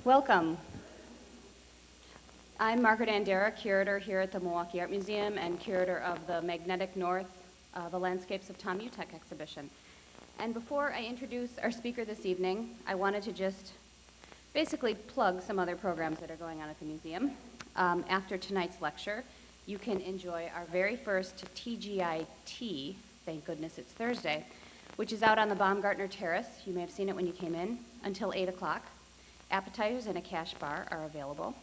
Welcome. I'm Margaret Andera, curator here at the Milwaukee Art Museum and curator of the Magnetic North, the Landscapes of Tom Utek exhibition. And before I introduce our speaker this evening, I wanted to just basically plug some other programs that are going on at the museum. After tonight's lecture, you can enjoy our very first TGIT, thank goodness it's Thursday, which is out on the Baumgartner Terrace. You may have seen it when you came in, until 8 o'clock. Appetizers and a cash bar are available.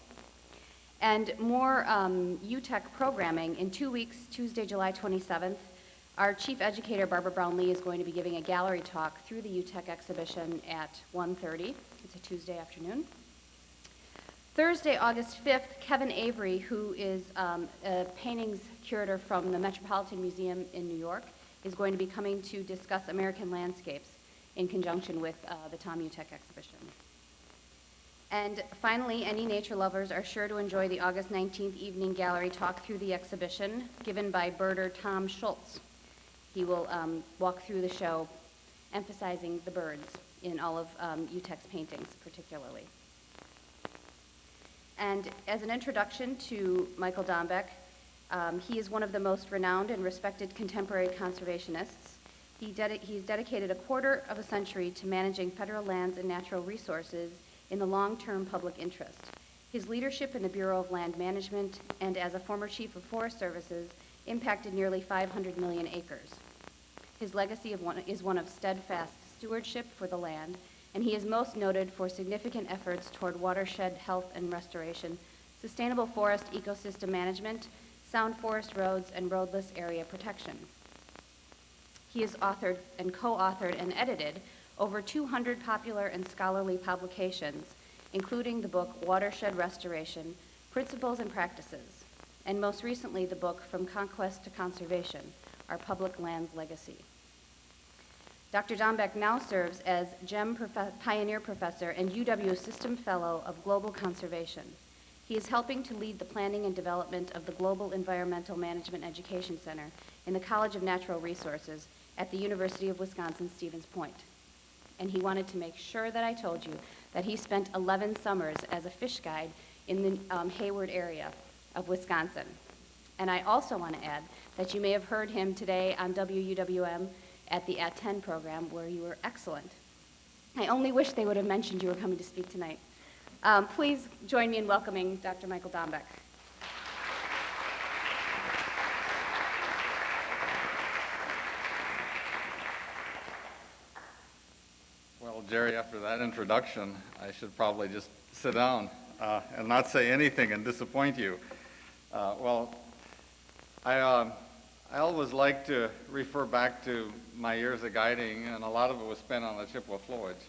And more UTEC programming. In 2 weeks, Tuesday, July 27th, our chief educator, Barbara Brown-Lee, is going to be giving a gallery talk through the UTEC exhibition at 1:30. It's a Tuesday afternoon. Thursday, August 5th, Kevin Avery, who is a paintings curator from the Metropolitan Museum in New York, is going to be coming to discuss American landscapes in conjunction with the Tom Utek exhibition. And finally, any nature lovers are sure to enjoy the August 19th evening gallery talk through the exhibition given by birder Tom Schultz. He will walk through the show emphasizing the birds in all of Utek's paintings particularly. And as an introduction to Michael Dombeck, he is one of the most renowned and respected contemporary conservationists. He's dedicated a quarter of a century to managing federal lands and natural resources in the long-term public interest. His leadership in the Bureau of Land Management and as a former chief of Forest Services impacted nearly 500 million acres. His legacy is one of steadfast stewardship for the land, and he is most noted for significant efforts toward watershed health and restoration, sustainable forest ecosystem management, sound forest roads, and roadless area protection. He has authored and co-authored and edited over 200 popular and scholarly publications, including the book Watershed Restoration, Principles and Practices, and most recently the book From Conquest to Conservation, Our Public Lands Legacy. Dr. Dombeck now serves as GEM Pioneer Professor and UW System Fellow of Global Conservation. He is helping to lead the planning and development of the Global Environmental Management Education Center in the College of Natural Resources at the University of Wisconsin-Stevens Point. And he wanted to make sure that I told you that he spent 11 summers as a fish guide in the Hayward area of Wisconsin. And I also want to add that you may have heard him today on WUWM at the At 10 program, where you were excellent. I only wish they would have mentioned you were coming to speak tonight. Please join me in welcoming Dr. Michael Dombeck. Well, Jerry, after that introduction, I should probably just sit down and not say anything and disappoint you. I always like to refer back to my years of guiding, and a lot of it was spent on the Chippewa flowage.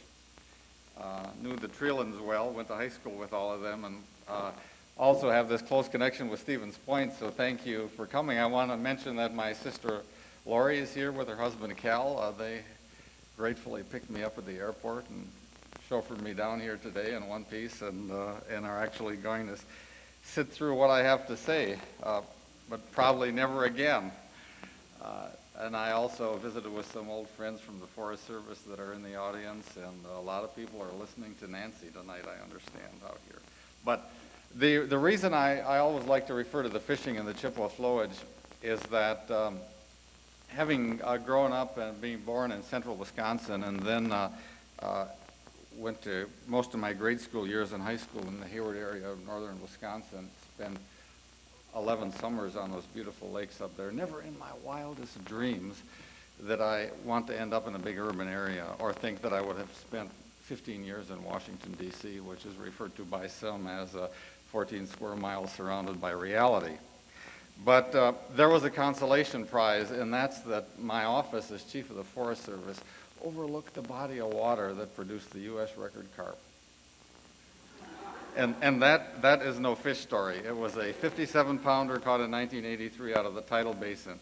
Knew the Treelands well, went to high school with all of them, and also have this close connection with Stevens Point, so thank you for coming. I want to mention that my sister Lori is here with her husband Cal. They gratefully picked me up at the airport and chauffeured me down here today in one piece, and are actually going to sit through what I have to say, but probably never again. And I also visited with some old friends from the Forest Service that are in the audience, and a lot of people are listening to Nancy tonight, I understand, out here. But the reason I always like to refer to the fishing in the Chippewa flowage is that having grown up and being born in central Wisconsin, and then went to most of my grade school years in high school in the Hayward area of northern Wisconsin, spent 11 summers on those beautiful lakes up there. Never in my wildest dreams that I want to end up in a big urban area or think that I would have spent 15 years in Washington, D.C., which is referred to by some as 14 square miles surrounded by reality. But there was a consolation prize, and that's that my office as chief of the Forest Service overlooked the body of water that produced the U.S. record carp. And that is no fish story. It was a 57-pounder caught in 1983 out of the tidal basin.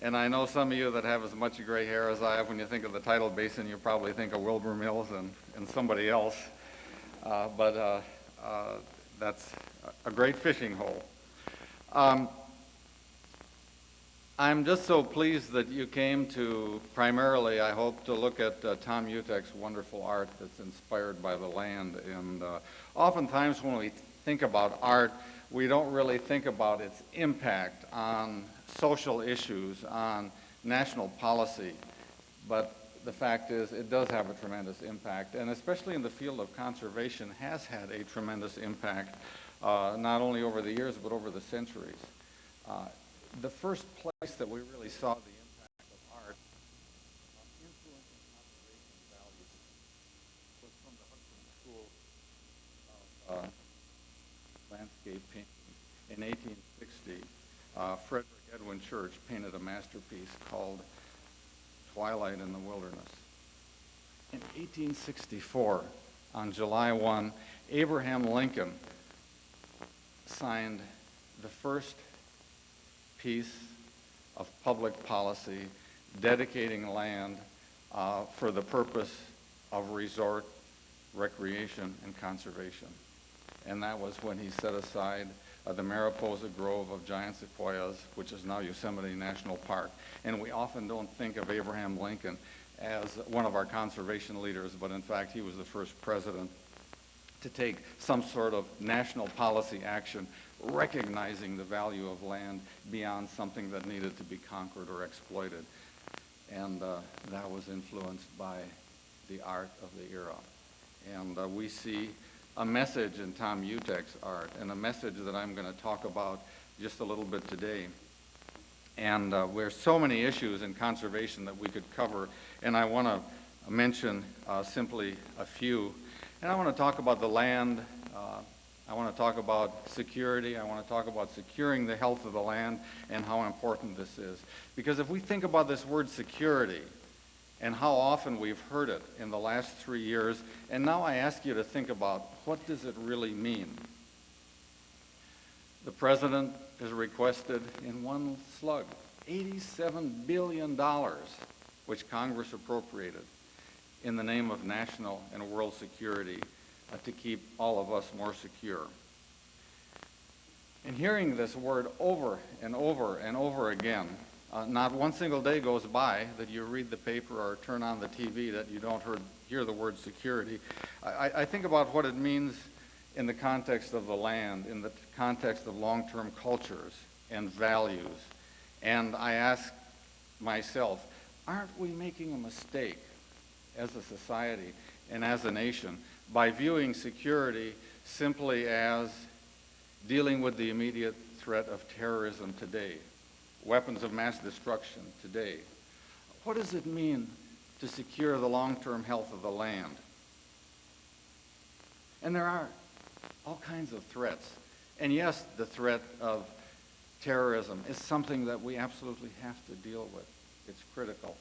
And I know some of you that have as much gray hair as I have, when you think of the tidal basin, you probably think of Wilbur Mills and somebody else. But that's a great fishing hole. I'm just so pleased that you came to primarily, I hope, to look at Tom Utek's wonderful art that's inspired by the land. And oftentimes when we think about art, we don't really think about its impact on social issues, on national policy. But the fact is, it does have a tremendous impact, and especially in the field of conservation, has had a tremendous impact, not only over the years, but over the centuries. The first place that we really saw the impact of art influencing conservation values was from the Hudson School of Landscape Painting. In 1860, Frederick Edwin Church painted a masterpiece called Twilight in the Wilderness. In 1864, on July 1, Abraham Lincoln signed the first piece of public policy dedicating land for the purpose of resort, recreation, and conservation. And that was when he set aside the Mariposa Grove of giant sequoias, which is now Yosemite National Park. And we often don't think of Abraham Lincoln as one of our conservation leaders, but in fact he was the first president to take some sort of national policy action recognizing the value of land beyond something that needed to be conquered or exploited. And that was influenced by the art of the era. And we see a message in Tom Utek's art, and a message that I'm going to talk about just a little bit today. And there's so many issues in conservation that we could cover, and I want to mention simply a few. And I want to talk about the land. I want to talk about security. I want to talk about securing the health of the land and how important this is. Because if we think about this word security and how often we've heard it in the last 3 years, and now I ask you to think about, what does it really mean? The president has requested in one slug $87 billion, which Congress appropriated in the name of national and world security, to keep all of us more secure. And hearing this word over and over and over again, not one single day goes by that you read the paper or turn on the TV that you don't hear the word security. I think about what it means in the context of the land, in the context of long-term cultures and values. And I ask myself, aren't we making a mistake as a society and as a nation by viewing security simply as dealing with the immediate threat of terrorism today, weapons of mass destruction today? What does it mean to secure the long-term health of the land? And there are all kinds of threats. And yes, the threat of terrorism is something that we absolutely have to deal with. It's critical.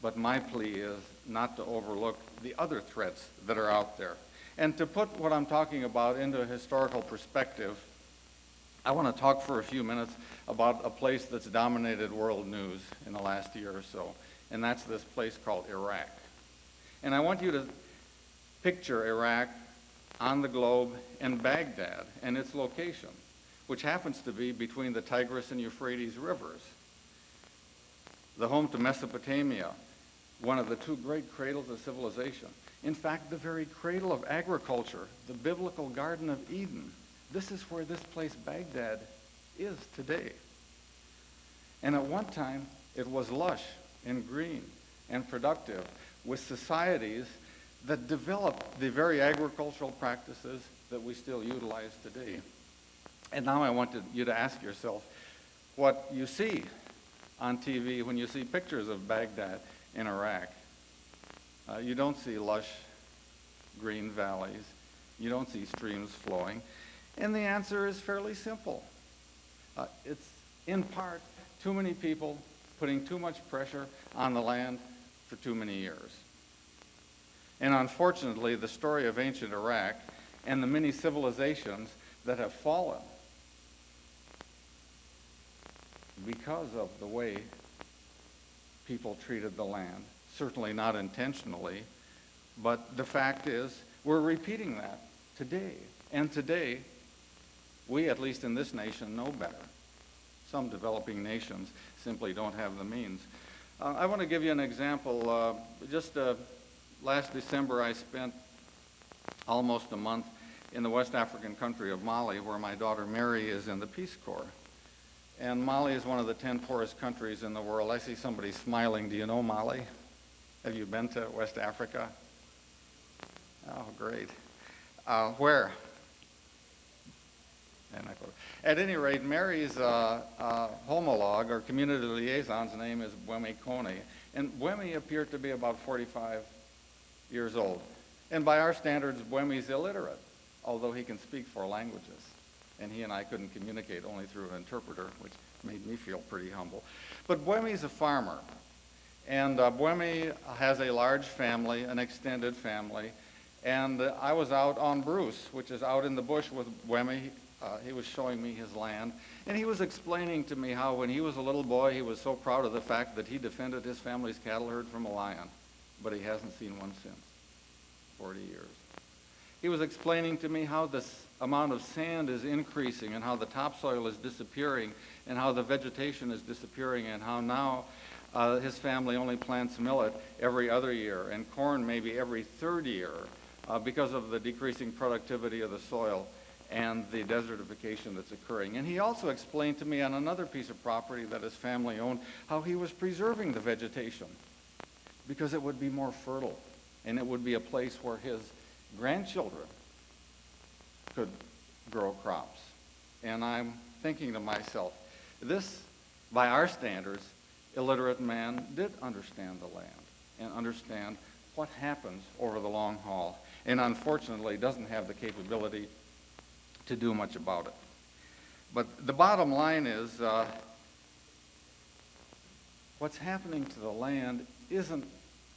But my plea is not to overlook the other threats that are out there. And to put what I'm talking about into a historical perspective, I want to talk for a few minutes about a place that's dominated world news in the last year or so, and that's this place called Iraq. And I want you to picture Iraq on the globe and Baghdad and its location, which happens to be between the Tigris and Euphrates rivers, the home to Mesopotamia, one of the two great cradles of civilization. In fact, the very cradle of agriculture, the biblical Garden of Eden. This is where this place, Baghdad, is today. And at one time, it was lush and green and productive, with societies that developed the very agricultural practices that we still utilize today. And now I want you to ask yourself what you see on TV when you see pictures of Baghdad in Iraq. You don't see lush green valleys. You don't see streams flowing. And the answer is fairly simple. It's in part too many people putting too much pressure on the land for too many years. And unfortunately, the story of ancient Iraq and the many civilizations that have fallen because of the way people treated the land, certainly not intentionally, but the fact is we're repeating that today. And today, we, at least in this nation, know better. some developing nations simply don't have the means. I want to give you an example. Last December, I spent almost a month in the West African country of Mali, where my daughter Mary is in the Peace Corps. And Mali is one of the 10 poorest countries in the world. I see somebody smiling. Do you know Mali? Have you been to West Africa? Oh, great. Where? At any rate, Mary's homologue, or community liaison's name is Bwemi Kone. And Bwemi appeared to be about 45 years old. And by our standards, Bwemi's illiterate, although he can speak 4 languages. And he and I couldn't communicate, only through an interpreter, which made me feel pretty humble. But Bwemi's a farmer. And Bwemi has a large family, an extended family. And I was out on Bruce, which is out in the bush with Bwemi. He was showing me his land. And he was explaining to me how when he was a little boy, he was so proud of the fact that he defended his family's cattle herd from a lion. But he hasn't seen one since, 40 years. He was explaining to me how this amount of sand is increasing and how the topsoil is disappearing and how the vegetation is disappearing and how now his family only plants millet every other year and corn maybe every 3rd year because of the decreasing productivity of the soil and the desertification that's occurring. And he also explained to me on another piece of property that his family owned how he was preserving the vegetation because it would be more fertile and it would be a place where his grandchildren could grow crops. And I'm thinking to myself, this, by our standards, illiterate man did understand the land and understand what happens over the long haul, and unfortunately doesn't have the capability to do much about it. But the bottom line is, what's happening to the land isn't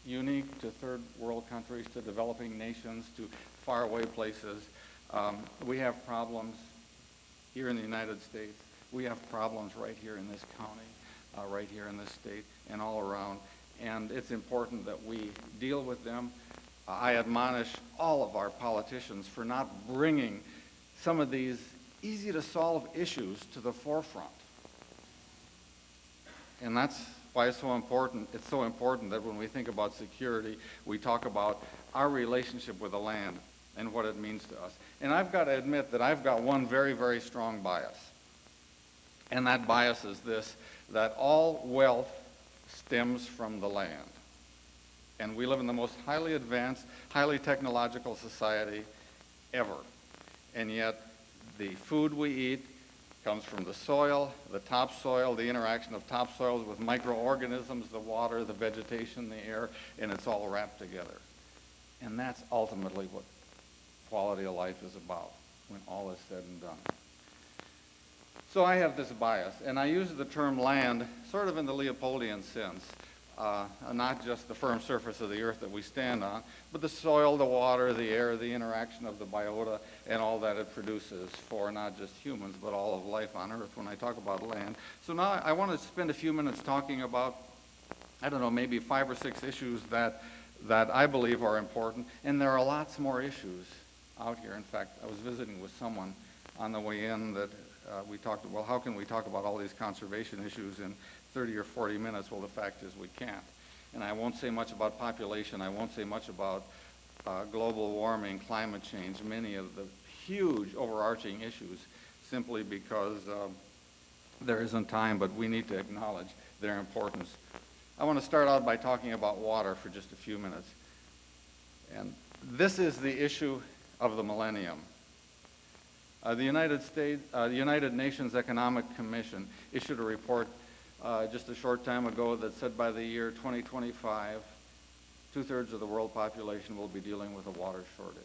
unique to third world countries, to developing nations, to faraway places. We have problems here in the United States. We have problems right here in this county, right here in this state, and all around. And it's important that we deal with them. I admonish all of our politicians for not bringing some of these easy-to-solve issues to the forefront. And that's why it's so important. It's so important that when we think about security, we talk about our relationship with the land and what it means to us. And I've got to admit that I've got one very, very strong bias. And that bias is this, that all wealth stems from the land. And we live in the most highly advanced, highly technological society ever. And yet the food we eat comes from the soil, the topsoil, the interaction of topsoils with microorganisms, the water, the vegetation, the air, and it's all wrapped together. And that's ultimately what quality of life is about when all is said and done. So I have this bias, and I use the term land sort of in the Leopoldian sense, not just the firm surface of the earth that we stand on, but the soil, the water, the air, the interaction of the biota, and all that it produces for not just humans, but all of life on earth when I talk about land. So now I want to spend a few minutes talking about, I don't know, maybe 5 or 6 issues that I believe are important, and there are lots more issues out here. In fact, I was visiting with someone on the way in that we talked, well, how can we talk about all these conservation issues in 30 or 40 minutes? Well, the fact is we can't. And I won't say much about population. I won't say much about global warming, climate change, many of the huge overarching issues, simply because there isn't time, but we need to acknowledge their importance. I want to start out by talking about water for just a few minutes. And this is the issue of the millennium. The United Nations Economic Commission issued a report just a short time ago that said by the year 2025, 2/3 of the world population will be dealing with a water shortage.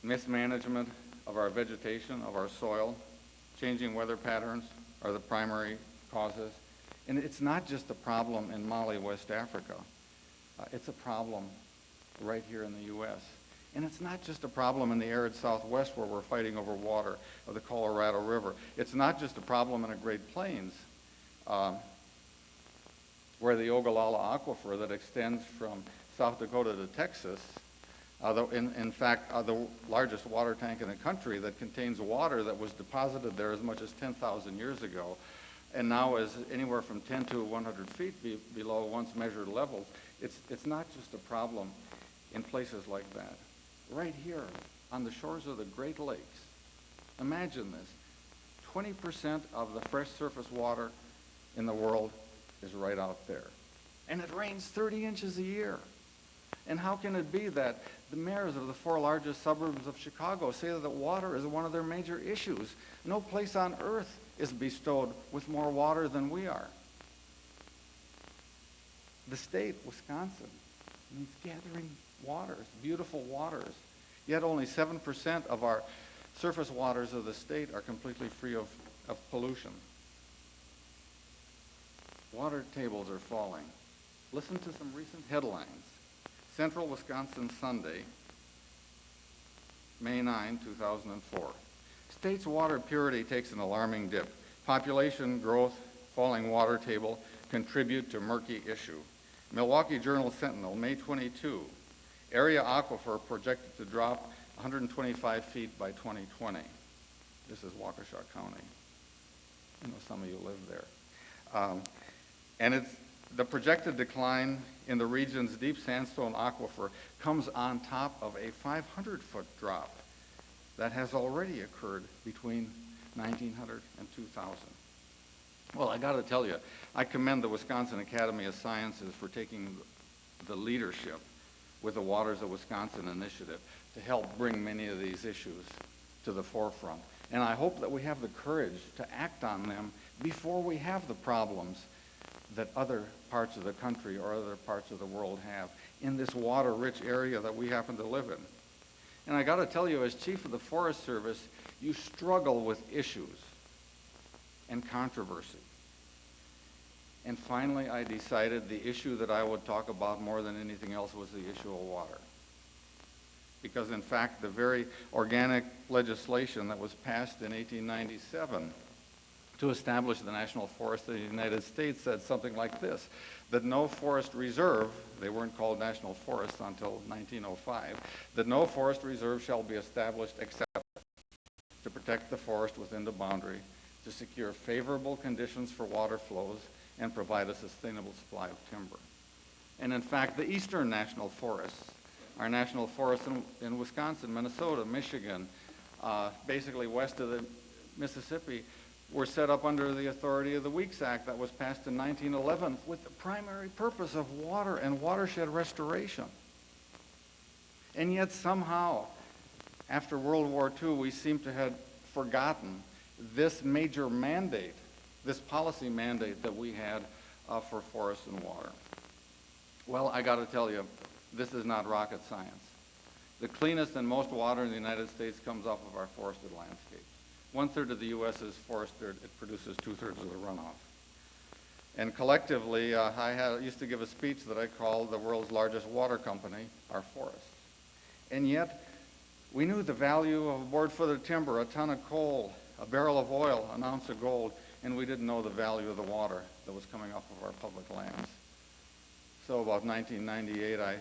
Mismanagement of our vegetation, of our soil, changing weather patterns are the primary causes. And it's not just a problem in Mali, West Africa. It's a problem right here in the U.S. And it's not just a problem in the arid Southwest where we're fighting over water, or the Colorado River. It's not just a problem in the Great Plains, where the Ogallala Aquifer that extends from South Dakota to Texas In fact, the largest water tank in the country that contains water that was deposited there as much as 10,000 years ago, and now is anywhere from 10 to 100 feet below once measured levels. It's not just a problem in places like that. Right here on the shores of the Great Lakes, imagine this, 20% of the fresh surface water in the world is right out there. And it rains 30 inches a year. And how can it be that the mayors of the 4 largest suburbs of Chicago say that water is one of their major issues? No place on earth is bestowed with more water than we are. The state, Wisconsin, means gathering waters, beautiful waters. Yet only 7% of our surface waters of the state are completely free of pollution. Water tables are falling. Listen to some recent headlines. Central Wisconsin Sunday, May 9, 2004. State's water purity takes an alarming dip. Population growth, falling water table contribute to murky issue. Milwaukee Journal Sentinel, May 22. Area aquifer projected to drop 125 feet by 2020. This is Waukesha County. I know some of you live there. And it's the projected decline in the region's deep sandstone aquifer comes on top of a 500-foot drop that has already occurred between 1900 and 2000. Well, I got to tell you, I commend the Wisconsin Academy of Sciences for taking the leadership with the Waters of Wisconsin initiative to help bring many of these issues to the forefront. And I hope that we have the courage to act on them before we have the problems that other parts of the country or other parts of the world have in this water-rich area that we happen to live in. And I got to tell you, as Chief of the Forest Service, you struggle with issues and controversy. And finally, I decided the issue that I would talk about more than anything else was the issue of water. Because in fact, the very organic legislation that was passed in 1897 to establish the National Forest of the United States said something like this, that no forest reserve, they weren't called national forests until 1905, that no forest reserve shall be established except to protect the forest within the boundary, to secure favorable conditions for water flows, and provide a sustainable supply of timber. And in fact, the eastern national forests, our national forests in Wisconsin, Minnesota, Michigan, basically west of the Mississippi, were set up under the authority of the Weeks Act that was passed in 1911 with the primary purpose of water and watershed restoration. And yet somehow, after World War II, we seem to have forgotten this major mandate, this policy mandate that we had for forests and water. Well, I got to tell you, this is not rocket science. The cleanest and most water in the United States comes off of our forested landscapes. 1/3 of the U.S. is forested. It produces 2/3 of the runoff. And collectively, I used to give a speech that I called the world's largest water company, our forests. And yet, we knew the value of a board-foot of timber, a ton of coal, a barrel of oil, an ounce of gold, and we didn't know the value of the water that was coming off of our public lands. So about 1998, I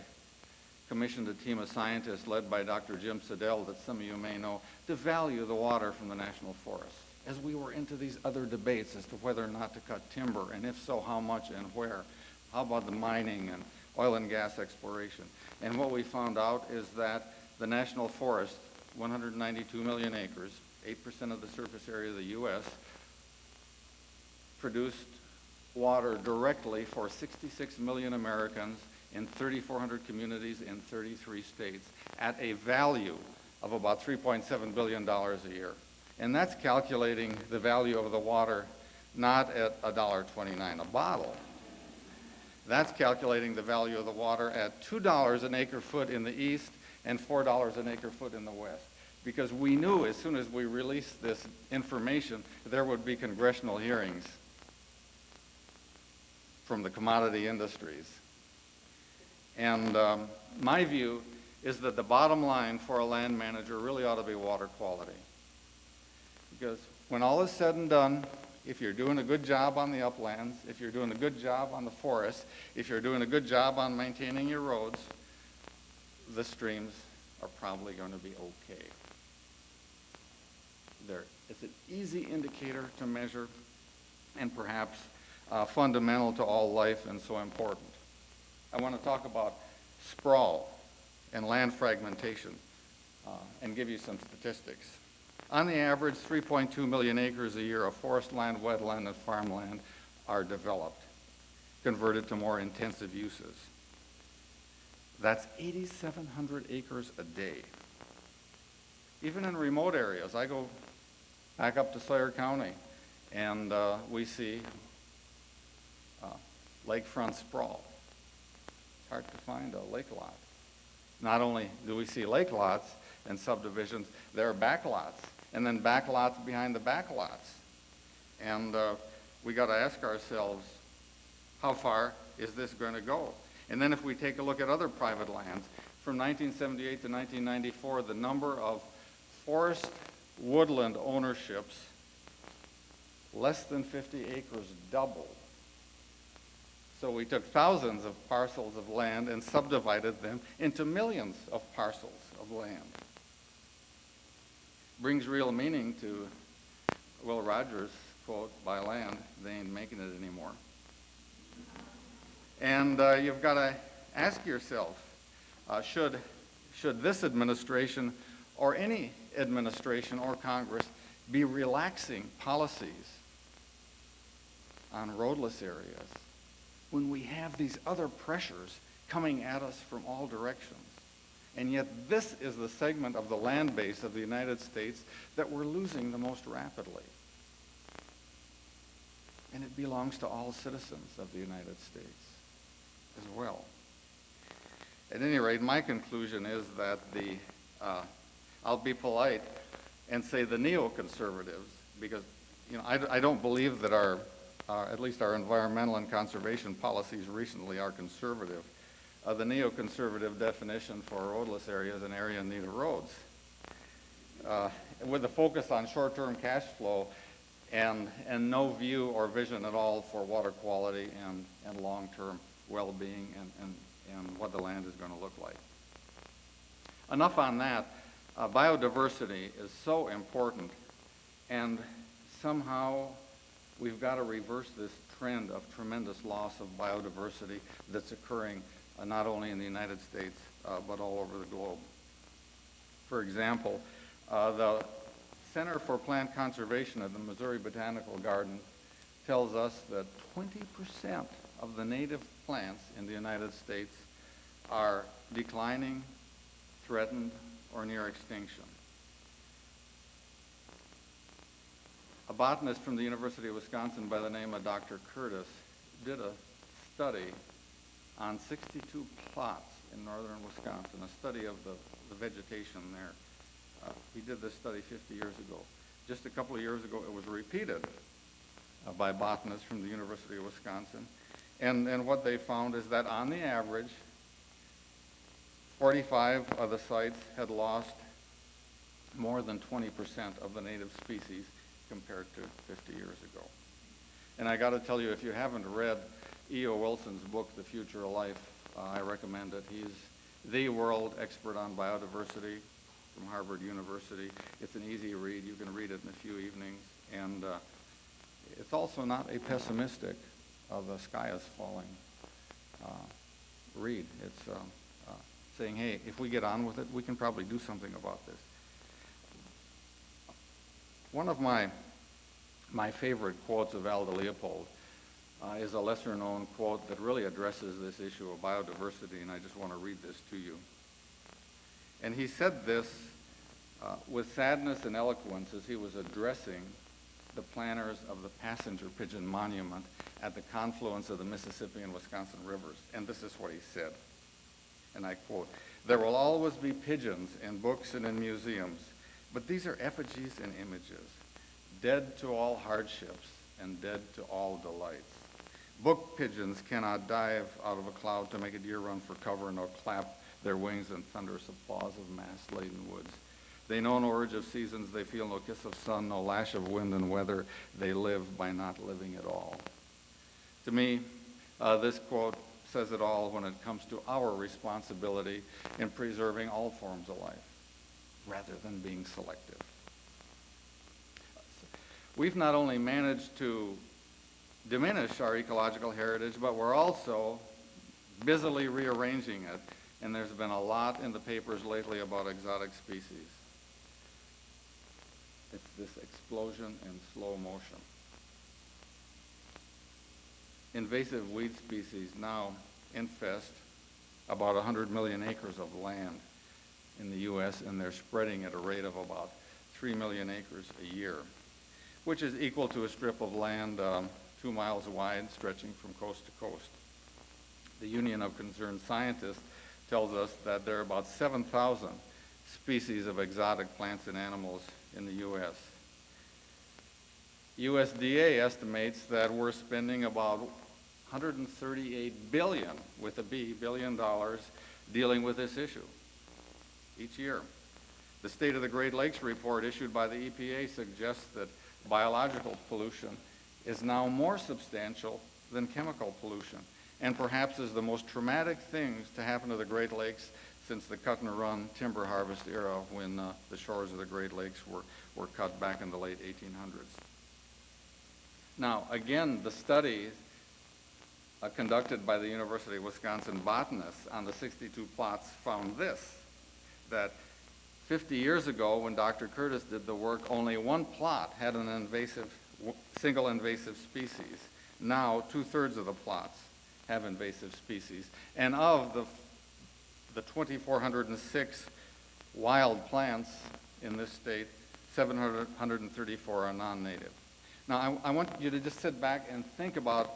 commissioned a team of scientists led by Dr. Jim Siddell, that some of you may know, to value the water from the national forests. As we were into these other debates as to whether or not to cut timber, and if so, how much and where. How about the mining and oil and gas exploration? And what we found out is that the national forest, 192 million acres, 8% of the surface area of the U.S., produced water directly for 66 million Americans in 3,400 communities in 33 states at a value of about $3.7 billion a year. And that's calculating the value of the water not at $1.29 a bottle. That's calculating the value of the water at $2 an acre foot in the east and $4 an acre foot in the west. Because we knew as soon as we released this information, there would be congressional hearings from the commodity industries. And my view is that the bottom line for a land manager really ought to be water quality. Because when all is said and done, if you're doing a good job on the uplands, if you're doing a good job on the forests, if you're doing a good job on maintaining your roads, the streams are probably going to be okay. It's an easy indicator to measure and perhaps fundamental to all life and so important. I want to talk about sprawl and land fragmentation and give you some statistics. On the average, 3.2 million acres a year of forest land, wetland, and farmland are developed, converted to more intensive uses. That's 8,700 acres a day. Even in remote areas, I go back up to Sawyer County, and we see lakefront sprawl. It's hard to find a lake lot. Not only do we see lake lots and subdivisions, there are back lots, and then back lots behind the back lots. And we got to ask ourselves, how far is this going to go? And then if we take a look at other private lands, from 1978 to 1994, the number of forest woodland ownerships less than 50 acres doubled. So we took thousands of parcels of land and subdivided them into millions of parcels of land. Brings real meaning to Will Rogers' quote, "Buy land, they ain't making it anymore." And you've got to ask yourself, should this administration or any administration or Congress be relaxing policies on roadless areas when we have these other pressures coming at us from all directions? And yet this is the segment of the land base of the United States that we're losing the most rapidly. And it belongs to all citizens of the United States as well. At any rate, my conclusion is that I'll be polite and say the neoconservatives, because I don't believe that at least our environmental and conservation policies recently are conservative. The neoconservative definition for a roadless area is an area in need of roads. With a focus on short-term cash flow and no view or vision at all for water quality and long-term well-being and what the land is going to look like. Enough on that. Biodiversity is so important, and somehow we've got to reverse this trend of tremendous loss of biodiversity that's occurring not only in the United States, but all over the globe. For example, the Center for Plant Conservation at the Missouri Botanical Garden tells us that 20% of the native plants in the United States are declining, threatened, or near extinction. A botanist from the University of Wisconsin by the name of Dr. Curtis did a study on 62 plots in northern Wisconsin, a study of the vegetation there. He did this study 50 years ago. Just a couple of years ago, it was repeated by botanists from the University of Wisconsin. And what they found is that on the average, 45 of the sites had lost more than 20% of the native species compared to 50 years ago. And I got to tell you, if you haven't read E.O. Wilson's book, The Future of Life, I recommend it. He's the world expert on biodiversity from Harvard University. It's an easy read. You can read it in a few evenings. And it's also not a pessimistic, the sky is falling read. It's saying, hey, if we get on with it, we can probably do something about this. One of my favorite quotes of Aldo Leopold is a lesser-known quote that really addresses this issue of biodiversity, and I just want to read this to you. And he said this with sadness and eloquence as he was addressing the planners of the passenger pigeon monument at the confluence of the Mississippi and Wisconsin rivers. And this is what he said, and I quote, "There will always be pigeons in books and in museums, but these are effigies and images, dead to all hardships and dead to all delights. Book pigeons cannot dive out of a cloud to make a deer run for cover, nor clap their wings in thunderous applause of mass-laden woods. They know no urge of seasons, they feel no kiss of sun, no lash of wind and weather. They live by not living at all." To me, this quote says it all when it comes to our responsibility in preserving all forms of life, rather than being selective. We've not only managed to diminish our ecological heritage, but we're also busily rearranging it, and there's been a lot in the papers lately about exotic species. It's this explosion in slow motion. Invasive weed species now infest about 100 million acres of land in the U.S., and they're spreading at a rate of about 3 million acres a year, which is equal to a strip of land 2 miles wide, stretching from coast to coast. The Union of Concerned Scientists tells us that there are about 7,000 species of exotic plants and animals in the U.S. USDA estimates that we're spending about $138 billion, with a B, billion dollars, dealing with this issue each year. The State of the Great Lakes report issued by the EPA suggests that biological pollution is now more substantial than chemical pollution, and perhaps is the most traumatic things to happen to the Great Lakes since the cut and run timber harvest era, when the shores of the Great Lakes were cut back in the late 1800s. Now, again, the study conducted by the University of Wisconsin botanists on the 62 plots found this, that 50 years ago, when Dr. Curtis did the work, only one plot had an single invasive species. Now, 2/3 of the plots have invasive species. And of the 2,406 wild plants in this state, 734 are non-native. Now, I want you to just sit back and think about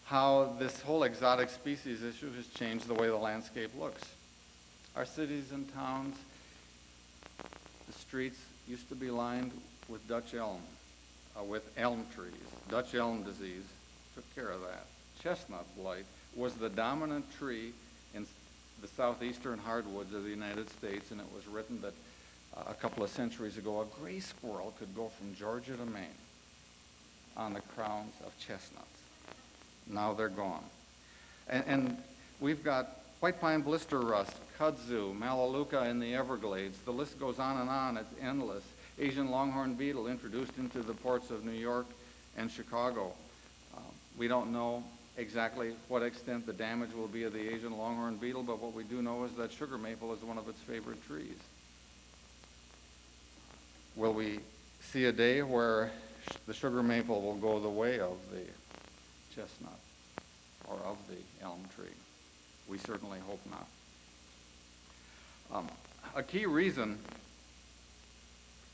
how this whole exotic species issue has changed the way the landscape looks. Our cities and towns, the streets used to be lined with Dutch elm, with elm trees. Dutch elm disease took care of that. Chestnut blight was the dominant tree in the southeastern hardwoods of the United States, and it was written that a couple of centuries ago, a gray squirrel could go from Georgia to Maine on the crowns of chestnuts. Now they're gone. And we've got white pine blister rust, kudzu, melaleuca in the Everglades. The list goes on and on. It's endless. Asian longhorn beetle introduced into the ports of New York and Chicago. We don't know exactly what extent the damage will be of the Asian longhorn beetle, but what we do know is that sugar maple is one of its favorite trees. Will we see a day where the sugar maple will go the way of the chestnut or of the elm tree? We certainly hope not. A key reason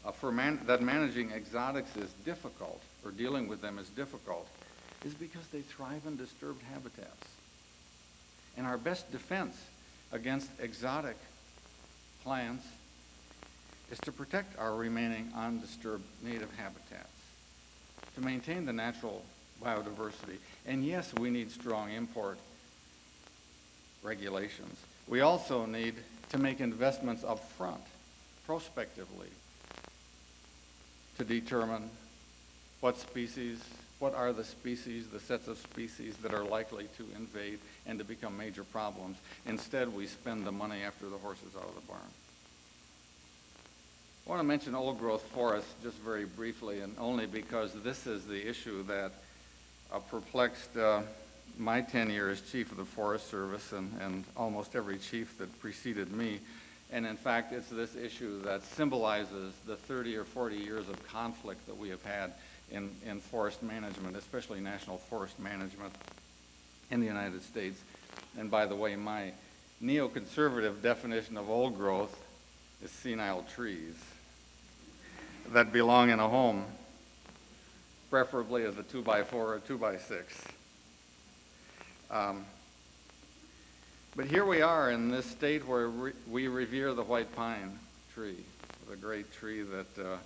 that managing exotics is difficult, or dealing with them is difficult, is because they thrive in disturbed habitats. And our best defense against exotic plants is to protect our remaining undisturbed native habitats, to maintain the natural biodiversity. And yes, we need strong import regulations. We also need to make investments up front, prospectively, to determine what are the species, the sets of species that are likely to invade and to become major problems. Instead, we spend the money after the horse is out of the barn. I want to mention old growth forests just very briefly, and only because this is the issue that perplexed my tenure as chief of the Forest Service and almost every chief that preceded me. And in fact, it's this issue that symbolizes the 30 or 40 years of conflict that we have had in forest management, especially national forest management in the United States. And by the way, my neoconservative definition of old growth is senile trees that belong in a home, preferably as a 2x4 or 2x6. But here we are in this state where we revere the white pine tree, the great tree that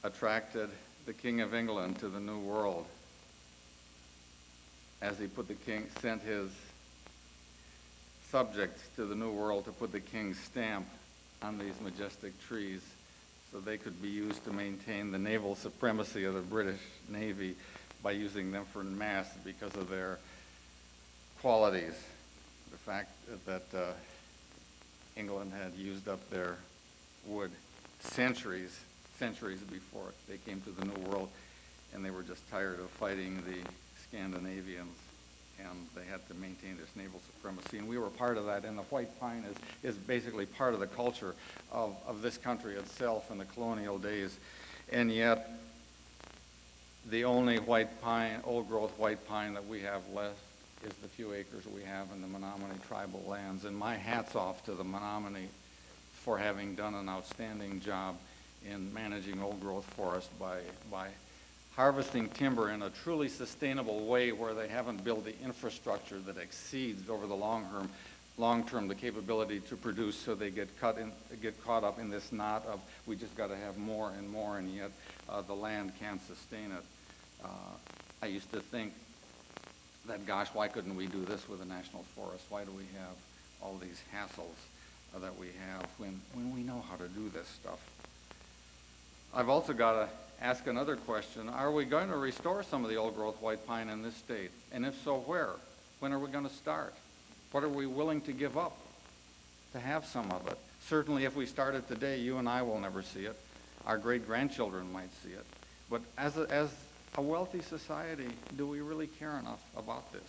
attracted the King of England to the New World as he sent his subjects to the New World to put the king's stamp on these majestic trees so they could be used to maintain the naval supremacy of the British Navy by using them for masts because of their qualities. The fact that England had used up their wood centuries before they came to the New World, and they were just tired of fighting the Scandinavians, and they had to maintain this naval supremacy, and we were part of that, and the white pine is basically part of the culture of this country itself in the colonial days, and yet the only white pine, old-growth white pine that we have left is the few acres we have in the Menominee tribal lands, and my hat's off to the Menominee for having done an outstanding job in managing old-growth forest by harvesting timber in a truly sustainable way where they haven't built the infrastructure that exceeds over the long term the capability to produce, so they get caught up in this knot of we just got to have more and more, and yet the land can't sustain it. I used to think that, gosh, why couldn't we do this with a national forest? Why do we have all these hassles that we have when we know how to do this stuff? I've also got to ask another question. Are we going to restore some of the old-growth white pine in this state? And if so, where? When are we going to start? What are we willing to give up to have some of it? Certainly, if we start it today, you and I will never see it. Our great-grandchildren might see it. But as a wealthy society, do we really care enough about this?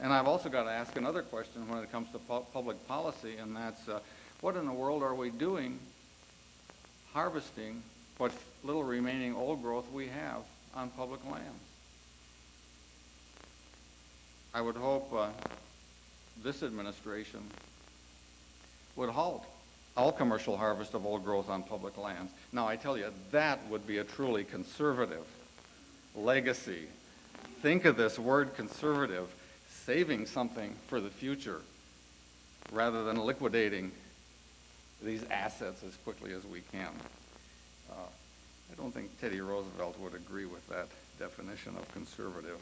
And I've also got to ask another question when it comes to public policy, and that's what in the world are we doing harvesting what little remaining old growth we have on public lands? I would hope this administration would halt all commercial harvest of old growth on public lands. Now, I tell you, that would be a truly conservative legacy. Think of this word conservative, saving something for the future rather than liquidating these assets as quickly as we can. I don't think Teddy Roosevelt would agree with that definition of conservative.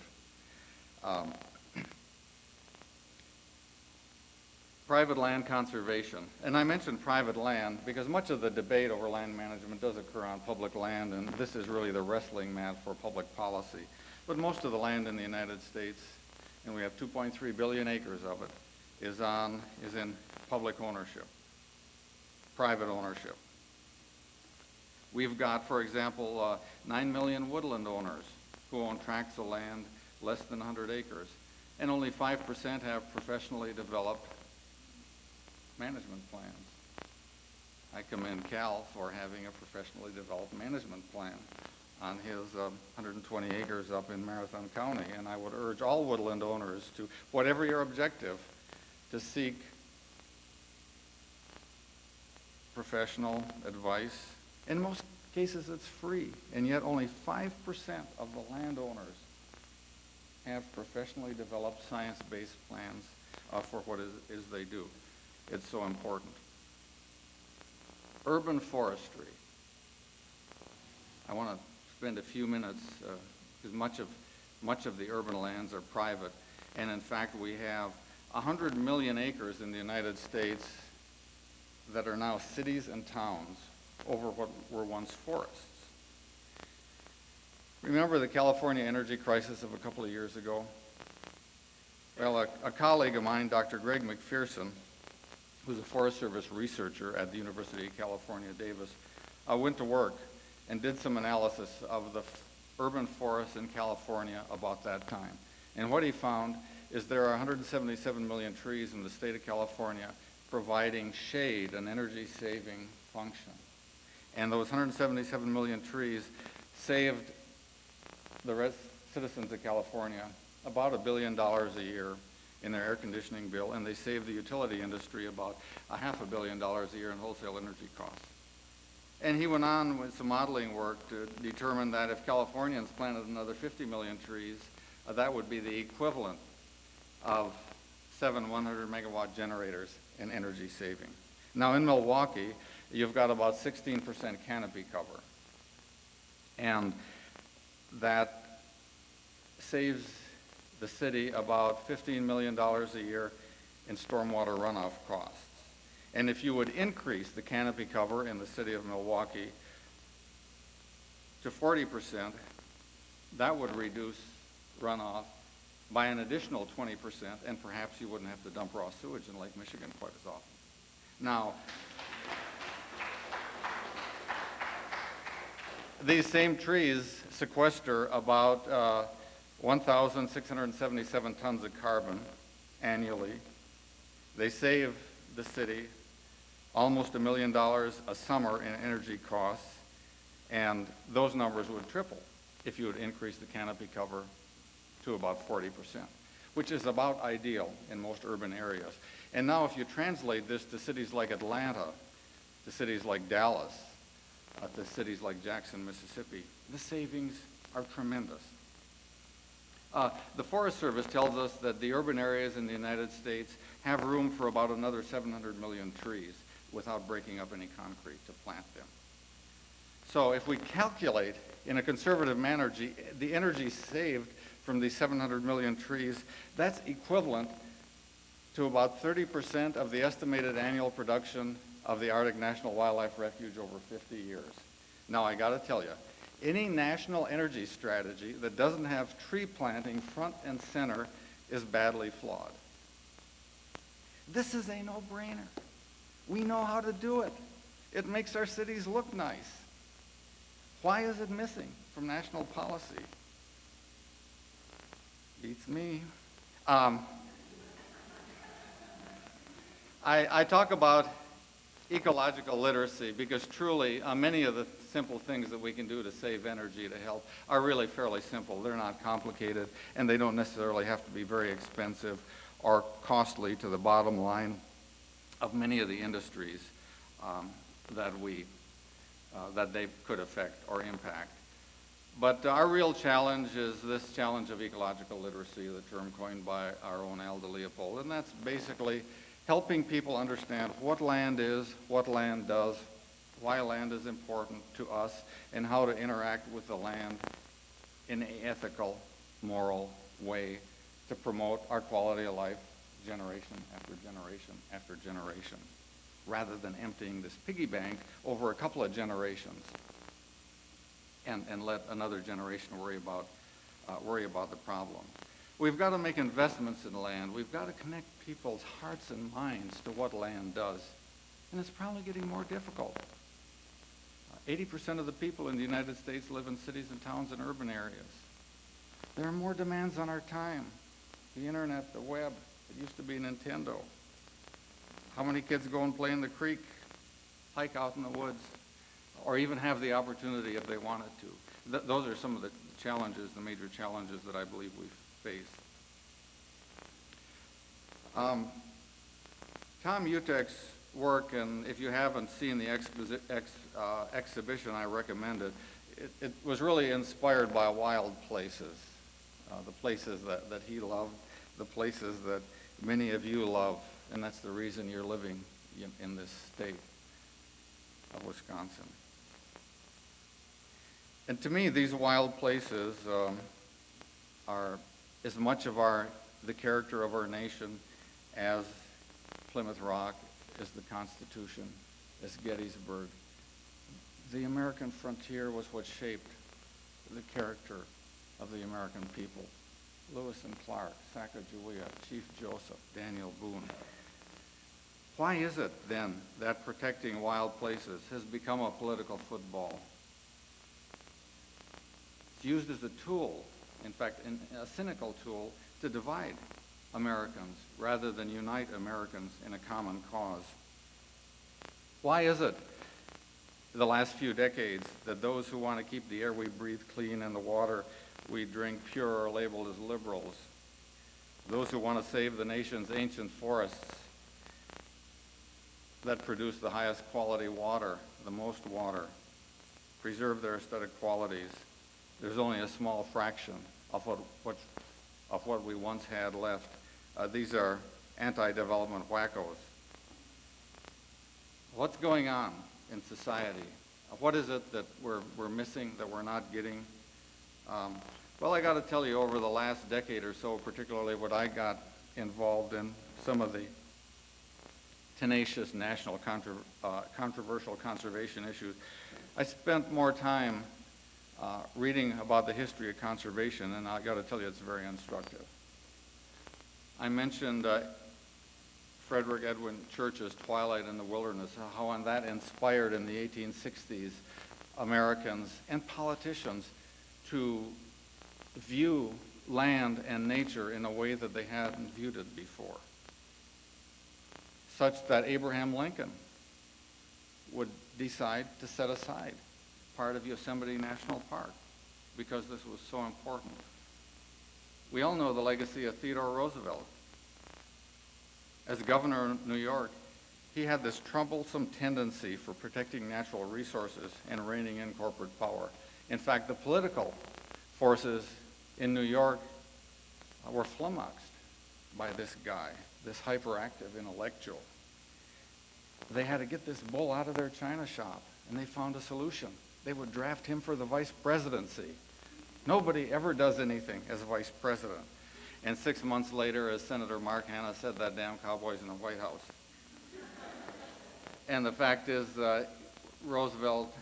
Private land conservation. And I mentioned private land because much of the debate over land management does occur on public land, and this is really the wrestling mat for public policy. But most of the land in the United States, and we have 2.3 billion acres of it, is in public ownership, private ownership. We've got, for example, 9 million woodland owners who own tracts of land less than 100 acres, and only 5% have professionally developed management plans. I commend Cal for having a professionally developed management plan on his 120 acres up in Marathon County, and I would urge all woodland owners to, whatever your objective, to seek professional advice. In most cases, it's free, and yet only 5% of the landowners have professionally developed science-based plans for what it is they do. It's so important. Urban forestry. I want to spend a few minutes, because much of the urban lands are private, and in fact we have 100 million acres in the United States that are now cities and towns over what were once forests. Remember the California energy crisis of a couple of years ago? Well, a colleague of mine, Dr. Greg McPherson, who's a Forest Service researcher at the University of California, Davis, went to work and did some analysis of the urban forests in California about that time. And what he found is there are 177 million trees in the state of California providing shade and energy-saving function. And those 177 million trees saved the citizens of California about $1 billion a year in their air conditioning bill, and they saved the utility industry about $500 million a year in wholesale energy costs. And he went on with some modeling work to determine that if Californians planted another 50 million trees, that would be the equivalent of 7 100-megawatt generators in energy saving. Now in Milwaukee, you've got about 16% canopy cover, and that saves the city about $15 million a year in stormwater runoff costs. And if you would increase the canopy cover in the city of Milwaukee to 40%, that would reduce runoff by an additional 20%, and perhaps you wouldn't have to dump raw sewage in Lake Michigan quite as often. Now, these same trees sequester about 1,677 tons of carbon annually. They save the city almost $1 million a summer in energy costs, and those numbers would triple if you would increase the canopy cover to about 40%, which is about ideal in most urban areas. And now if you translate this to cities like Atlanta, to cities like Dallas, to cities like Jackson, Mississippi, the savings are tremendous. The Forest Service tells us that the urban areas in the United States have room for about another 700 million trees without breaking up any concrete to plant them. So if we calculate in a conservative manner the energy saved from these 700 million trees, that's equivalent to about 30% of the estimated annual production of the Arctic National Wildlife Refuge over 50 years. Now I gotta tell you, any national energy strategy that doesn't have tree planting front and center is badly flawed. This is a no-brainer. We know how to do it. It makes our cities look nice. Why is it missing from national policy? Beats me. I talk about ecological literacy because truly many of the simple things that we can do to save energy to help are really fairly simple. They're not complicated, and they don't necessarily have to be very expensive or costly to the bottom line of many of the industries that they could affect or impact. But our real challenge is this challenge of ecological literacy, the term coined by our own Alda Leopold, and that's basically helping people understand what land is, what land does, why land is important to us, and how to interact with the land in an ethical, moral way to promote our quality of life generation after generation after generation, rather than emptying this piggy bank over a couple of generations and let another generation worry about the problem. We've got to make investments in land. We've got to connect people's hearts and minds to what land does. And it's probably getting more difficult. 80% of the people in the United States live in cities and towns and urban areas. There are more demands on our time. The internet, the web, it used to be Nintendo. How many kids go and play in the creek, hike out in the woods, or even have the opportunity if they wanted to? Those are some of the challenges, the major challenges that I believe we face. Tom Utek's work, and if you haven't seen the exhibition, I recommend it. It was really inspired by wild places, the places that he loved, the places that many of you love, and that's the reason you're living in this state of Wisconsin. And to me, these wild places are as much of the character of our nation as Plymouth Rock, as the Constitution, as Gettysburg. The American frontier was what shaped the character of the American people. Lewis and Clark, Sacagawea, Chief Joseph, Daniel Boone. Why is it then that protecting wild places has become a political football? It's used as a tool, in fact, a cynical tool, to divide Americans rather than unite Americans in a common cause. Why is it the last few decades that those who want to keep the air we breathe clean and the water we drink pure are labeled as liberals? Those who want to save the nation's ancient forests that produce the highest quality water, the most water, preserve their aesthetic qualities. There's only a small fraction of what we once had left. These are anti-development wackos. What's going on in society? What is it that we're missing, that we're not getting? Well, I got to tell you, over the last decade or so, particularly what I got involved in, some of the tenacious national controversial conservation issues, I spent more time reading about the history of conservation, and I got to tell you, it's very instructive. I mentioned Frederick Edwin Church's Twilight in the Wilderness, how on that inspired in the 1860s Americans and politicians to view land and nature in a way that they hadn't viewed it before, such that Abraham Lincoln would decide to set aside part of Yosemite National Park because this was so important. We all know the legacy of Theodore Roosevelt. As governor of New York, he had this troublesome tendency for protecting natural resources and reining in corporate power. In fact, the political forces in New York were flummoxed by this guy, this hyperactive intellectual. They had to get this bull out of their china shop, and they found a solution. They would draft him for the vice presidency. Nobody ever does anything as vice president. And 6 months later, as Senator Mark Hanna said, that damn cowboy's in the White House. And the fact is, Roosevelt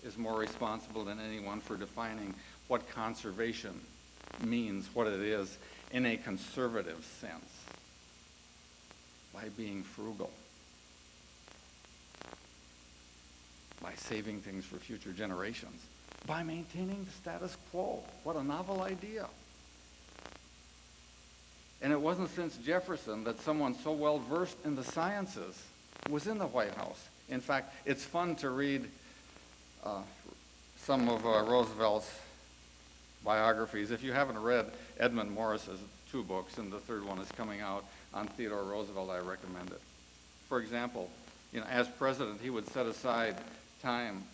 is more responsible than anyone for defining what conservation means, what it is, in a conservative sense, by being frugal, by saving things for future generations, by maintaining the status quo. What a novel idea. And it wasn't since Jefferson that someone so well versed in the sciences was in the White House. In fact, it's fun to read some of Roosevelt's biographies. If you haven't read Edmund Morris's 2 books, and the 3rd one is coming out on Theodore Roosevelt, I recommend it. For example, as president, he would set aside time,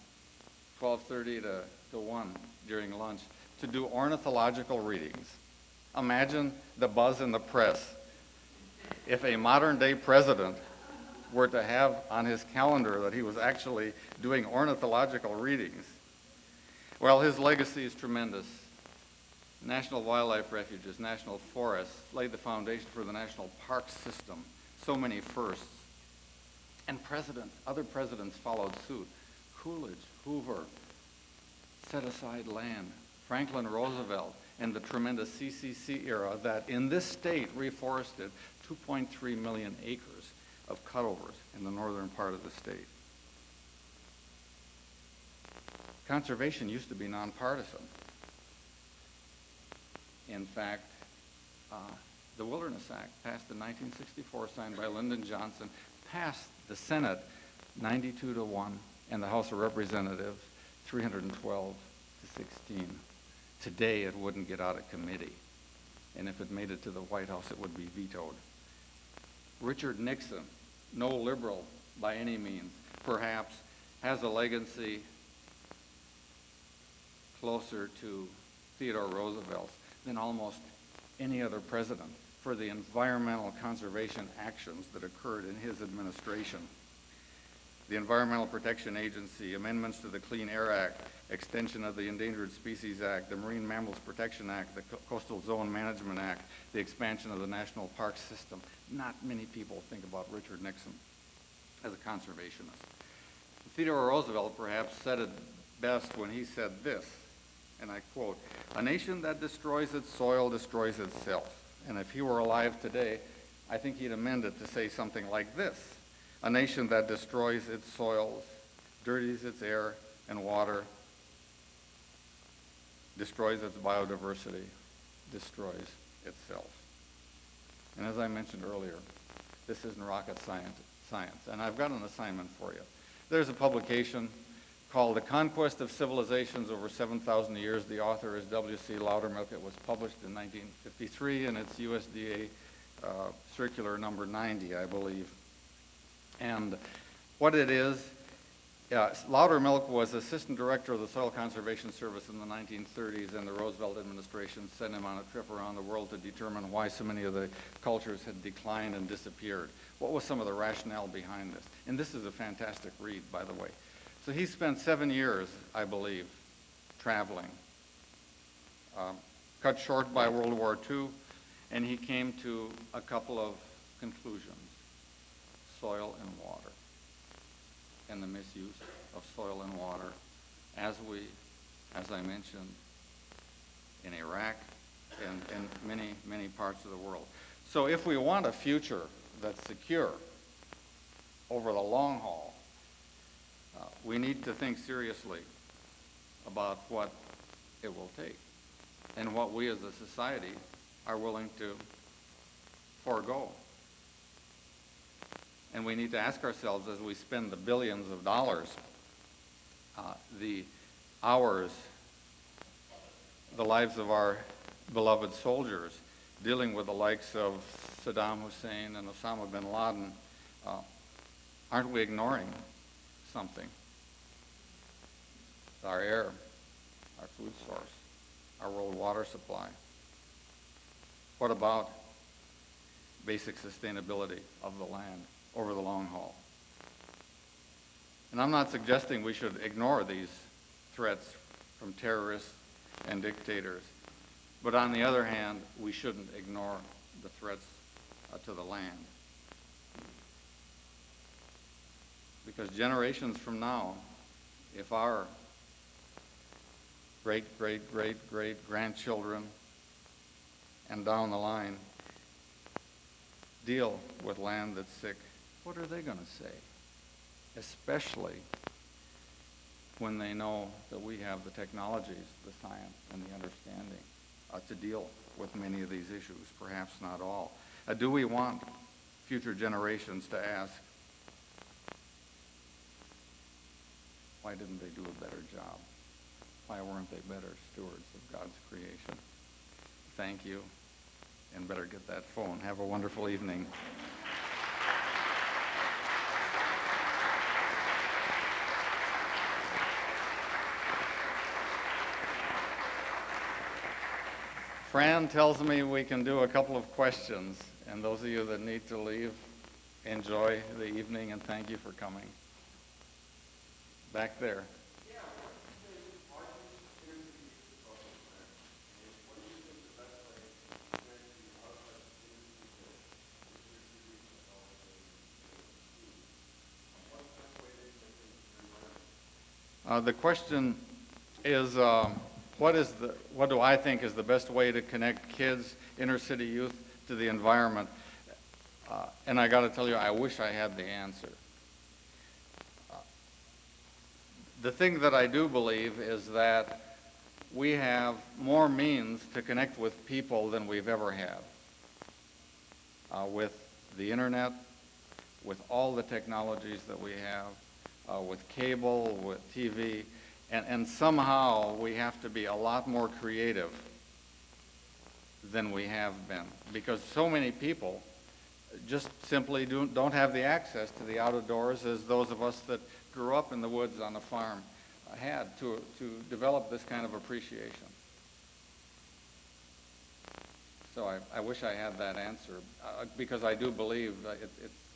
12:30 to 1 during lunch, to do ornithological readings. Imagine the buzz in the press if a modern-day president were to have on his calendar that he was actually doing ornithological readings. Well, his legacy is tremendous. National wildlife refuges, national forests, laid the foundation for the national park system. So many firsts. And other presidents followed suit. Coolidge, Hoover, set aside land. Franklin Roosevelt, and the tremendous CCC era that in this state reforested 2.3 million acres of cutovers in the northern part of the state. Conservation used to be nonpartisan. In fact, the Wilderness Act, passed in 1964, signed by Lyndon Johnson, passed the Senate 92 to 1, and the House of Representatives 312 to 16. Today, it wouldn't get out of committee. And if it made it to the White House, it would be vetoed. Richard Nixon, no liberal by any means, perhaps has a legacy closer to Theodore Roosevelt's than almost any other president for the environmental conservation actions that occurred in his administration. The Environmental Protection Agency, amendments to the Clean Air Act, extension of the Endangered Species Act, the Marine Mammals Protection Act, the Coastal Zone Management Act, the expansion of the National Park System. Not many people think about Richard Nixon as a conservationist. Theodore Roosevelt perhaps said it best when he said this, and I quote, "A nation that destroys its soil destroys itself." And if he were alive today, I think he'd amend it to say something like this: "A nation that destroys its soils, dirties its air and water, destroys its biodiversity, destroys itself." And as I mentioned earlier, this isn't rocket science, and I've got an assignment for you. There's a publication called The Conquest of Civilizations Over 7,000 Years. The author is W.C. Loudermilk. It was published in 1953, and it's USDA Circular number 90, I believe. And what it is, Loudermilk was assistant director of the Soil Conservation Service in the 1930s, and the Roosevelt administration sent him on a trip around the world to determine why so many of the cultures had declined and disappeared. What was some of the rationale behind this? And this is a fantastic read, by the way. So he spent 7 years, I believe, traveling, cut short by World War II, and he came to a couple of conclusions: soil and water, and the misuse of soil and water, as I mentioned, in Iraq and many, many parts of the world. So if we want a future that's secure over the long haul, we need to think seriously about what it will take and what we as a society are willing to forego. And we need to ask ourselves, as we spend the billions of dollars, the hours, the lives of our beloved soldiers, dealing with the likes of Saddam Hussein and Osama bin Laden, aren't we ignoring something? Our air, our food source, our world water supply. What about basic sustainability of the land over the long haul? And I'm not suggesting we should ignore these threats from terrorists and dictators, but on the other hand, we shouldn't ignore the threats to the land. Because generations from now, if our great-great-great-great-grandchildren and down the line deal with land that's sick, what are they going to say? Especially when they know that we have the technologies, the science, and the understanding to deal with many of these issues, perhaps not all. Do we want future generations to ask, why didn't they do a better job? Why weren't they better stewards of God's creation? Thank you, and better get that phone. Have a wonderful evening. Fran tells me we can do a couple of questions, and those of you that need to leave, enjoy the evening, and thank you for coming. Back there. The question is, what do I think is the best way to connect kids, inner city youth, to the environment? And I got to tell you, I wish I had the answer. The thing that I do believe is that we have more means to connect with people than we've ever had. With the internet, with all the technologies that we have, with cable, with TV, and somehow we have to be a lot more creative than we have been, because so many people just simply don't have the access to the outdoors as those of us that grew up in the woods on a farm had to develop this kind of appreciation. So I wish I had that answer, because I do believe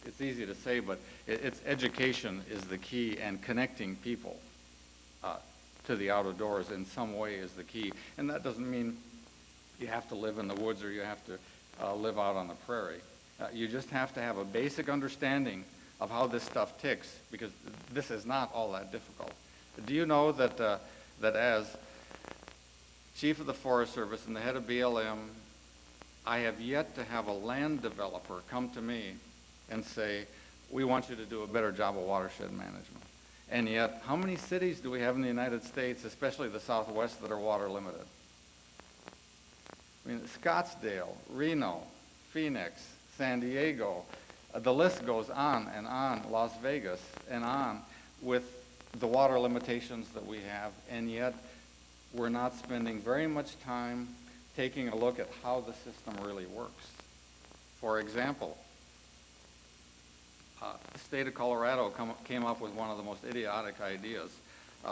it's easy to say, but it's education is the key, and connecting people to the outdoors in some way is the key. And that doesn't mean you have to live in the woods or you have to live out on the prairie. You just have to have a basic understanding of how this stuff ticks, because this is not all that difficult. Do you know that, that as Chief of the Forest Service and the head of BLM, I have yet to have a land developer come to me and say, we want you to do a better job of watershed management. And yet, how many cities do we have in the United States, especially the Southwest, that are water limited? I mean, Scottsdale, Reno, Phoenix, San Diego, the list goes on and on, Las Vegas, and on with the water limitations that we have, and yet we're not spending very much time taking a look at how the system really works. For example, the state of Colorado came up with one of the most idiotic ideas,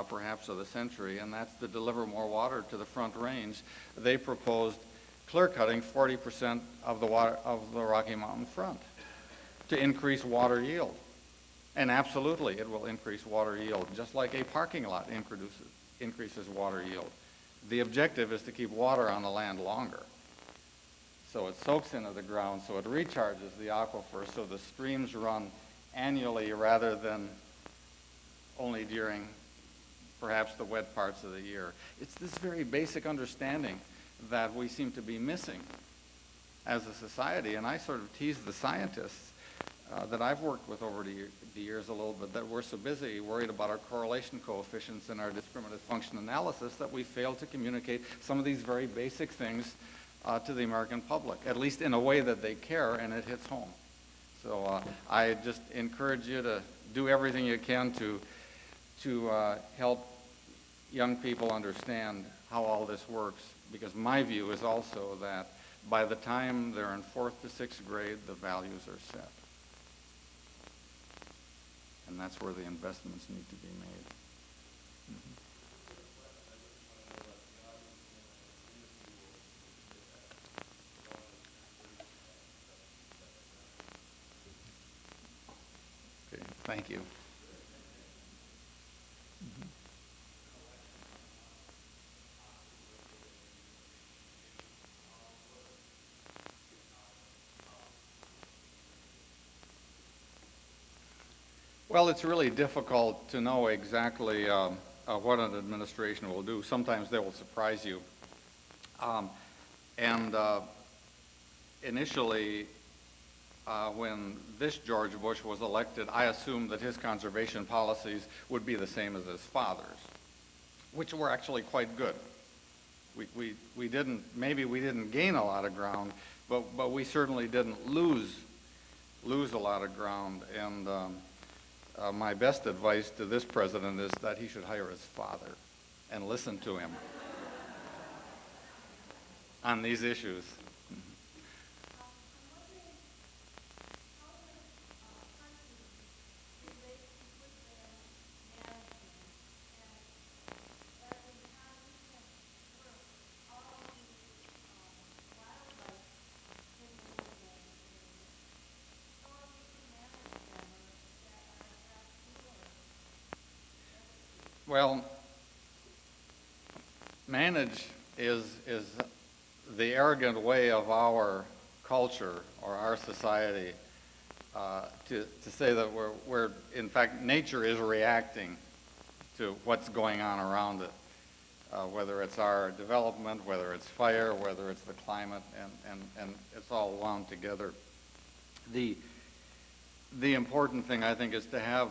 perhaps of the century, and that's to deliver more water to the Front Range. They proposed clear cutting 40% of the water of the Rocky Mountain front to increase water yield. And absolutely, it will increase water yield, just like a parking lot increases water yield. The objective is to keep water on the land longer. So it soaks into the ground, so it recharges the aquifer, so the streams run annually rather than only during perhaps the wet parts of the year. It's this very basic understanding that we seem to be missing as a society. And I sort of tease the scientists that I've worked with over the years a little bit, that we're so busy worried about our correlation coefficients and our discriminative function analysis that we fail to communicate some of these very basic things to the American public, at least in a way that they care and it hits home. So I just encourage you to do everything you can to help young people understand how all this works, because my view is also that by the time they're in 4th to 6th grade, the values are set. And that's where the investments need to be made. Okay, thank you. Well, it's really difficult to know exactly what an administration will do. Sometimes they will surprise you. Initially, when this George Bush was elected, I assumed that his conservation policies would be the same as his father's, which were actually quite good. We didn't, maybe we didn't gain a lot of ground, but we certainly didn't lose a lot of ground. And my best advice to this president is that he should hire his father and listen to him on these issues. Well, manage is the arrogant way of our culture or our society to say that we're in fact, nature is reacting to what's going on around it, whether it's our development, whether it's fire, whether it's the climate, and it's all wound together. The important thing, I think, is to have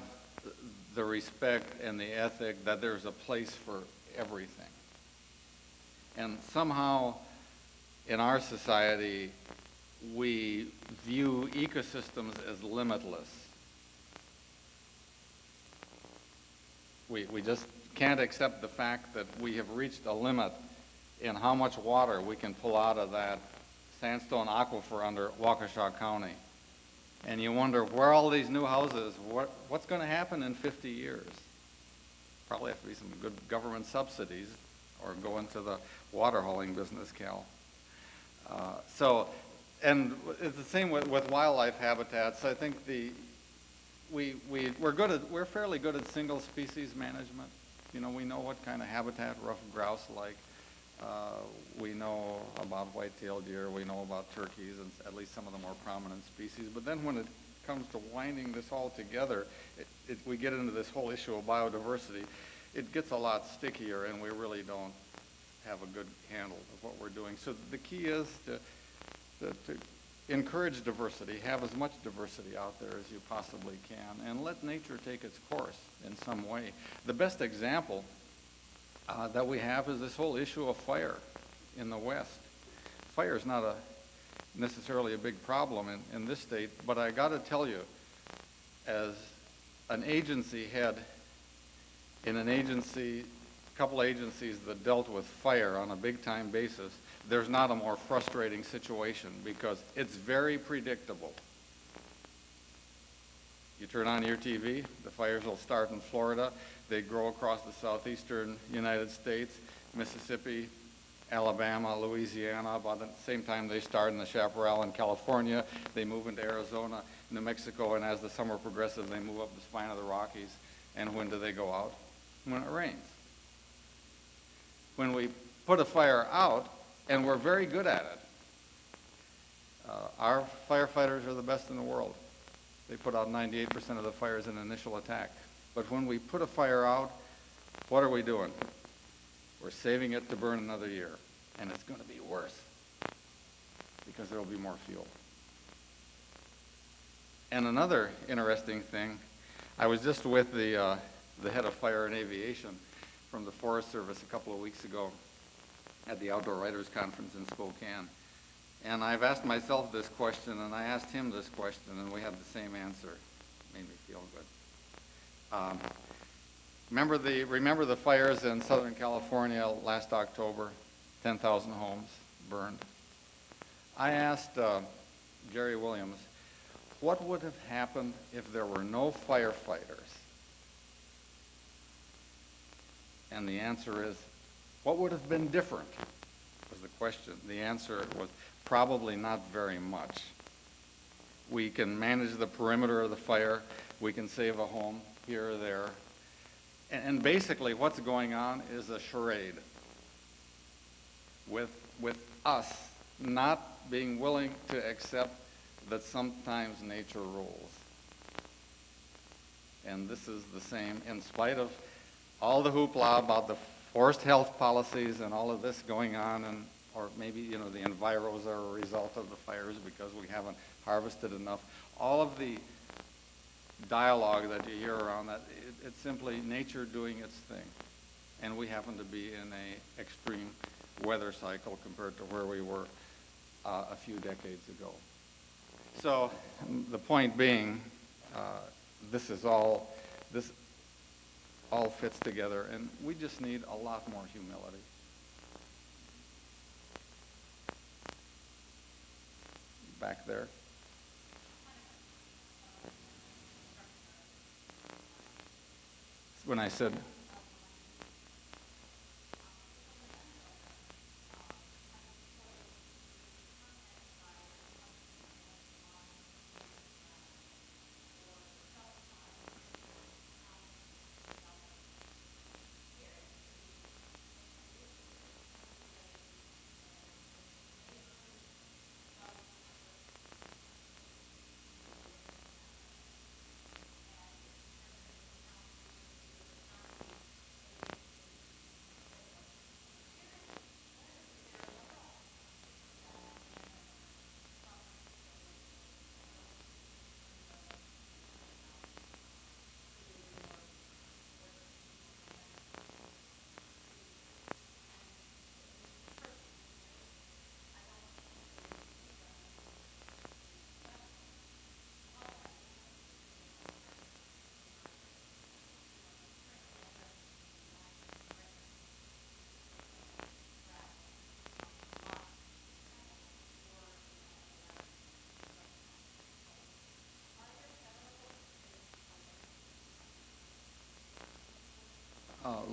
the respect and the ethic that there's a place for everything. And somehow in our society, we view ecosystems as limitless. We just can't accept the fact that we have reached a limit in how much water we can pull out of that sandstone aquifer under Waukesha County. And you wonder, where are all these new houses? What's going to happen in 50 years? Probably have to be some good government subsidies or go into the water hauling business, Cal. And it's the same with wildlife habitats. I think we're fairly good at single species management. You know, we know what kind of habitat rough grouse like. We know about white-tailed deer, we know about turkeys, and at least some of the more prominent species. But then when it comes to winding this all together, we get into this whole issue of biodiversity. It gets a lot stickier, and we really don't have a good handle of what we're doing. So the key is to encourage diversity, have as much diversity out there as you possibly can, and let nature take its course in some way. The best example that we have is this whole issue of fire in the West. Fire is not necessarily a big problem in this state, but I got to tell you, as an agency head in a couple agencies that dealt with fire on a big-time basis, there's not a more frustrating situation because it's very predictable. You turn on your TV, the fires will start in Florida. They grow across the southeastern United States, Mississippi, Alabama, Louisiana. About the same time they start in the chaparral in California. They move into Arizona, New Mexico, and as the summer progresses, they move up the spine of the Rockies. And when do they go out? When it rains. When we put a fire out, and we're very good at it. Our firefighters are the best in the world. They put out 98% of the fires in initial attack. But when we put a fire out, what are we doing? We're saving it to burn another year, and it's going to be worse. because there will be more fuel. And another interesting thing, I was just with the head of fire and aviation from the Forest Service a couple of weeks ago at the Outdoor Writers Conference in Spokane. And I've asked myself this question, and I asked him this question, and we had the same answer. Made me feel good. Remember the fires in Southern California last October? 10,000 homes burned. I asked Jerry Williams, what would have happened if there were no firefighters? And the answer is, what would have been different? Was the question. The answer was probably not very much. We can manage the perimeter of the fire. We can save a home here or there. And basically what's going on is a charade with us not being willing to accept that sometimes nature rules. And this is the same, in spite of all the hoopla about the forest health policies and all of this going on, and or maybe the enviros are a result of the fires because we haven't harvested enough. All of the dialogue that you hear around that, it's simply nature doing its thing. And we happen to be in a extreme weather cycle compared to where we were a few decades ago. So the point being, this all fits together, and we just need a lot more humility. Back there. When I said,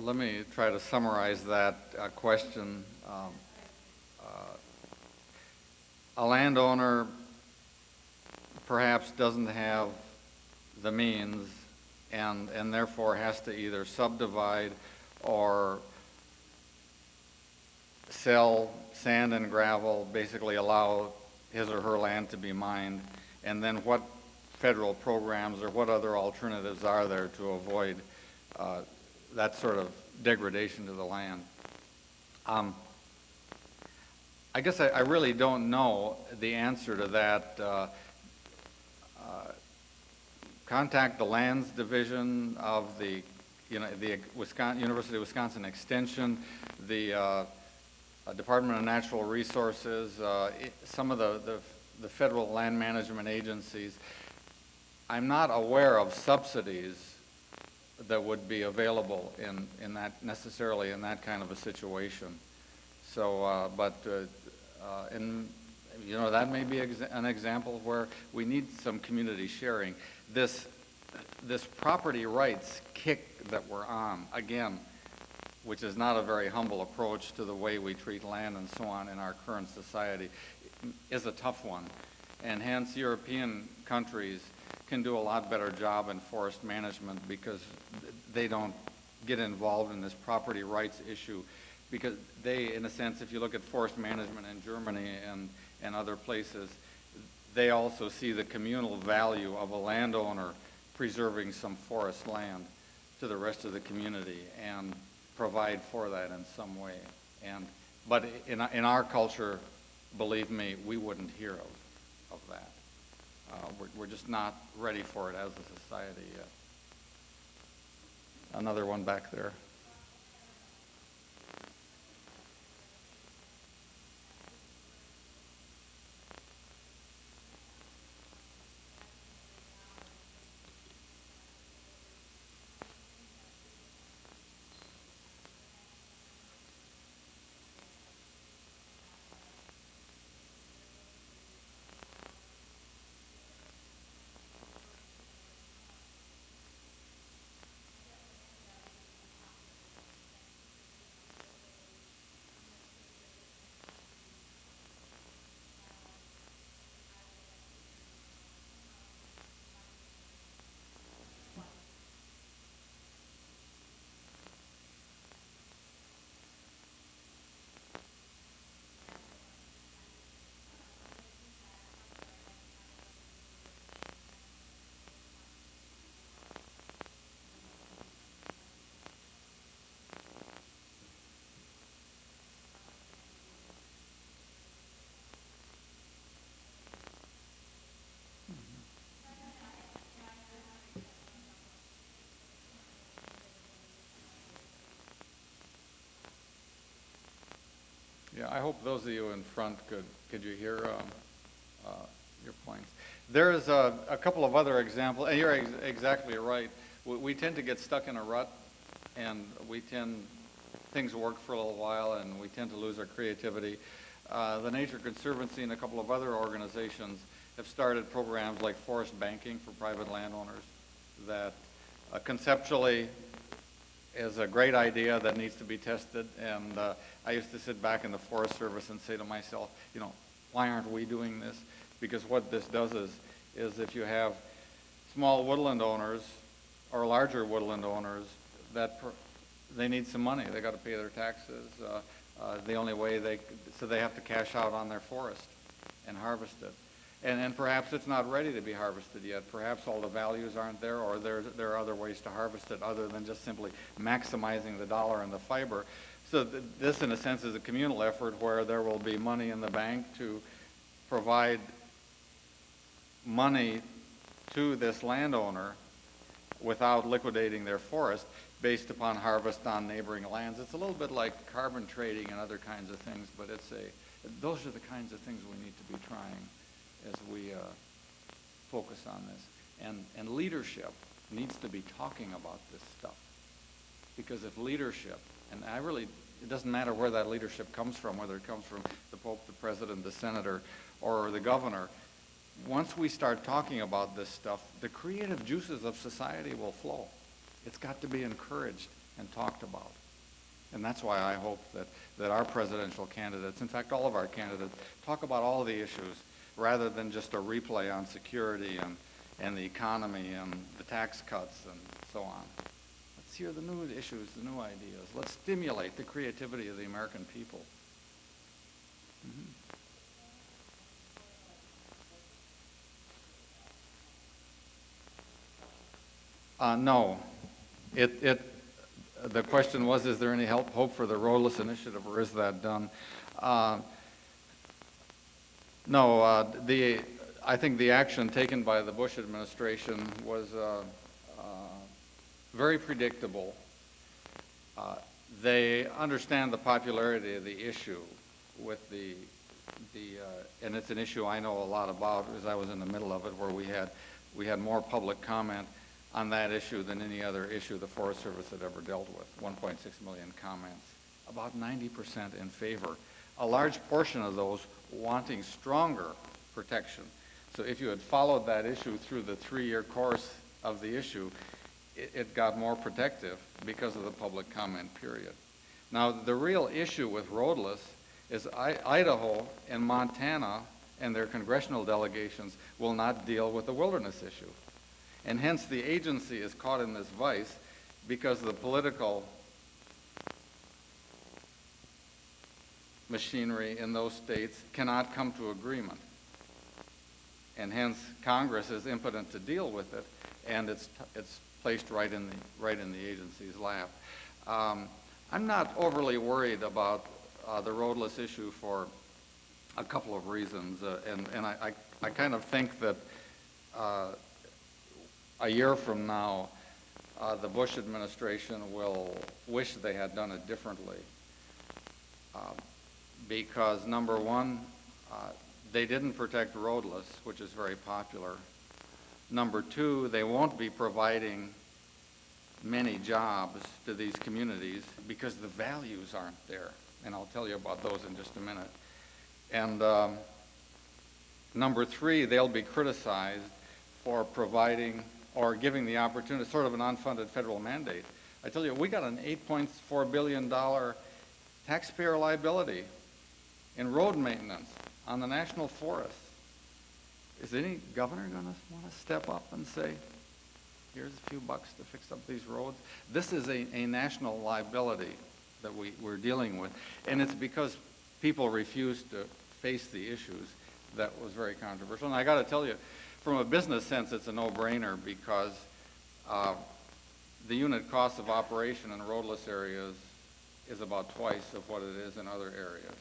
let me try to summarize that question. A landowner perhaps doesn't have the means and therefore has to either subdivide or sell sand and gravel, basically allow his or her land to be mined, and then what federal programs or what other alternatives are there to avoid that sort of degradation to the land. I guess I really don't know the answer to that. Contact the Lands Division of the University of Wisconsin Extension, the Department of Natural Resources, some of the federal land management agencies. I'm not aware of subsidies that would be available in that necessarily in that kind of a situation. So, that may be an example where we need some community sharing. This property rights kick that we're on, again, which is not a very humble approach to the way we treat land and so on in our current society, is a tough one. And hence European countries can do a lot better job in forest management because they don't get involved in this property rights issue, because they, in a sense, if you look at forest management in Germany and other places, they also see the communal value of a landowner preserving some forest land to the rest of the community and provide for that in some way. But in our culture, believe me, we wouldn't hear of that. We're just not ready for it as a society yet. Another one back there. Yeah, I hope those of you in front could you hear your points. There's a couple of other examples, and you're exactly right. We tend to get stuck in a rut, and things work for a little while, and we tend to lose our creativity. The Nature Conservancy and a couple of other organizations have started programs like forest banking for private landowners that conceptually is a great idea that needs to be tested. And I used to sit back in the Forest Service and say to myself, why aren't we doing this? Because what this does is if you have small woodland owners or larger woodland owners they need some money. They got to pay their taxes. The only way so they have to cash out on their forest and harvest it. And perhaps it's not ready to be harvested yet. Perhaps all the values aren't there, or there are other ways to harvest it other than just simply maximizing the dollar and the fiber. So this, in a sense, is a communal effort where there will be money in the bank to provide money to this landowner without liquidating their forest based upon harvest on neighboring lands. It's a little bit like carbon trading and other kinds of things, but those are the kinds of things we need to be trying as we focus on this. And leadership needs to be talking about this stuff. Because if leadership, and it doesn't matter where that leadership comes from, whether it comes from the Pope, the President, the Senator, or the Governor, once we start talking about this stuff, the creative juices of society will flow. It's got to be encouraged and talked about. And that's why I hope that our presidential candidates, in fact all of our candidates, talk about all the issues rather than just a replay on security and the economy and the tax cuts and so on. Let's hear the new issues, the new ideas. Let's stimulate the creativity of the American people. No. The question was, is there any hope for the roadless initiative, or is that done? No. I think the action taken by the Bush administration was very predictable. They understand the popularity of the issue with and it's an issue I know a lot about, because I was in the middle of it, where we had more public comment on that issue than any other issue the Forest Service had ever dealt with. 1.6 million comments, about 90% in favor. A large portion of those wanting stronger protection. So if you had followed that issue through the 3-year course of the issue, it got more protective because of the public comment period. Now, the real issue with roadless is Idaho and Montana and their congressional delegations will not deal with the wilderness issue. And hence the agency is caught in this vice because the political machinery in those states cannot come to agreement. And hence Congress is impotent to deal with it, and it's placed right in the agency's lap. I'm not overly worried about the roadless issue for a couple of reasons, and I kind of think that a year from now, the Bush administration will wish they had done it differently. Because number one, they didn't protect roadless, which is very popular. Number two, they won't be providing many jobs to these communities because the values aren't there. And I'll tell you about those in just a minute. And number three, they'll be criticized for providing or giving the opportunity, sort of an unfunded federal mandate. I tell you, we got an $8.4 billion taxpayer liability in road maintenance on the national forests. Is any governor going to want to step up and say, here's a few bucks to fix up these roads? This is a national liability that we're dealing with, and it's because people refuse to face the issues that was very controversial. And I got to tell you, from a business sense, it's a no-brainer because the unit cost of operation in roadless areas is about twice of what it is in other areas.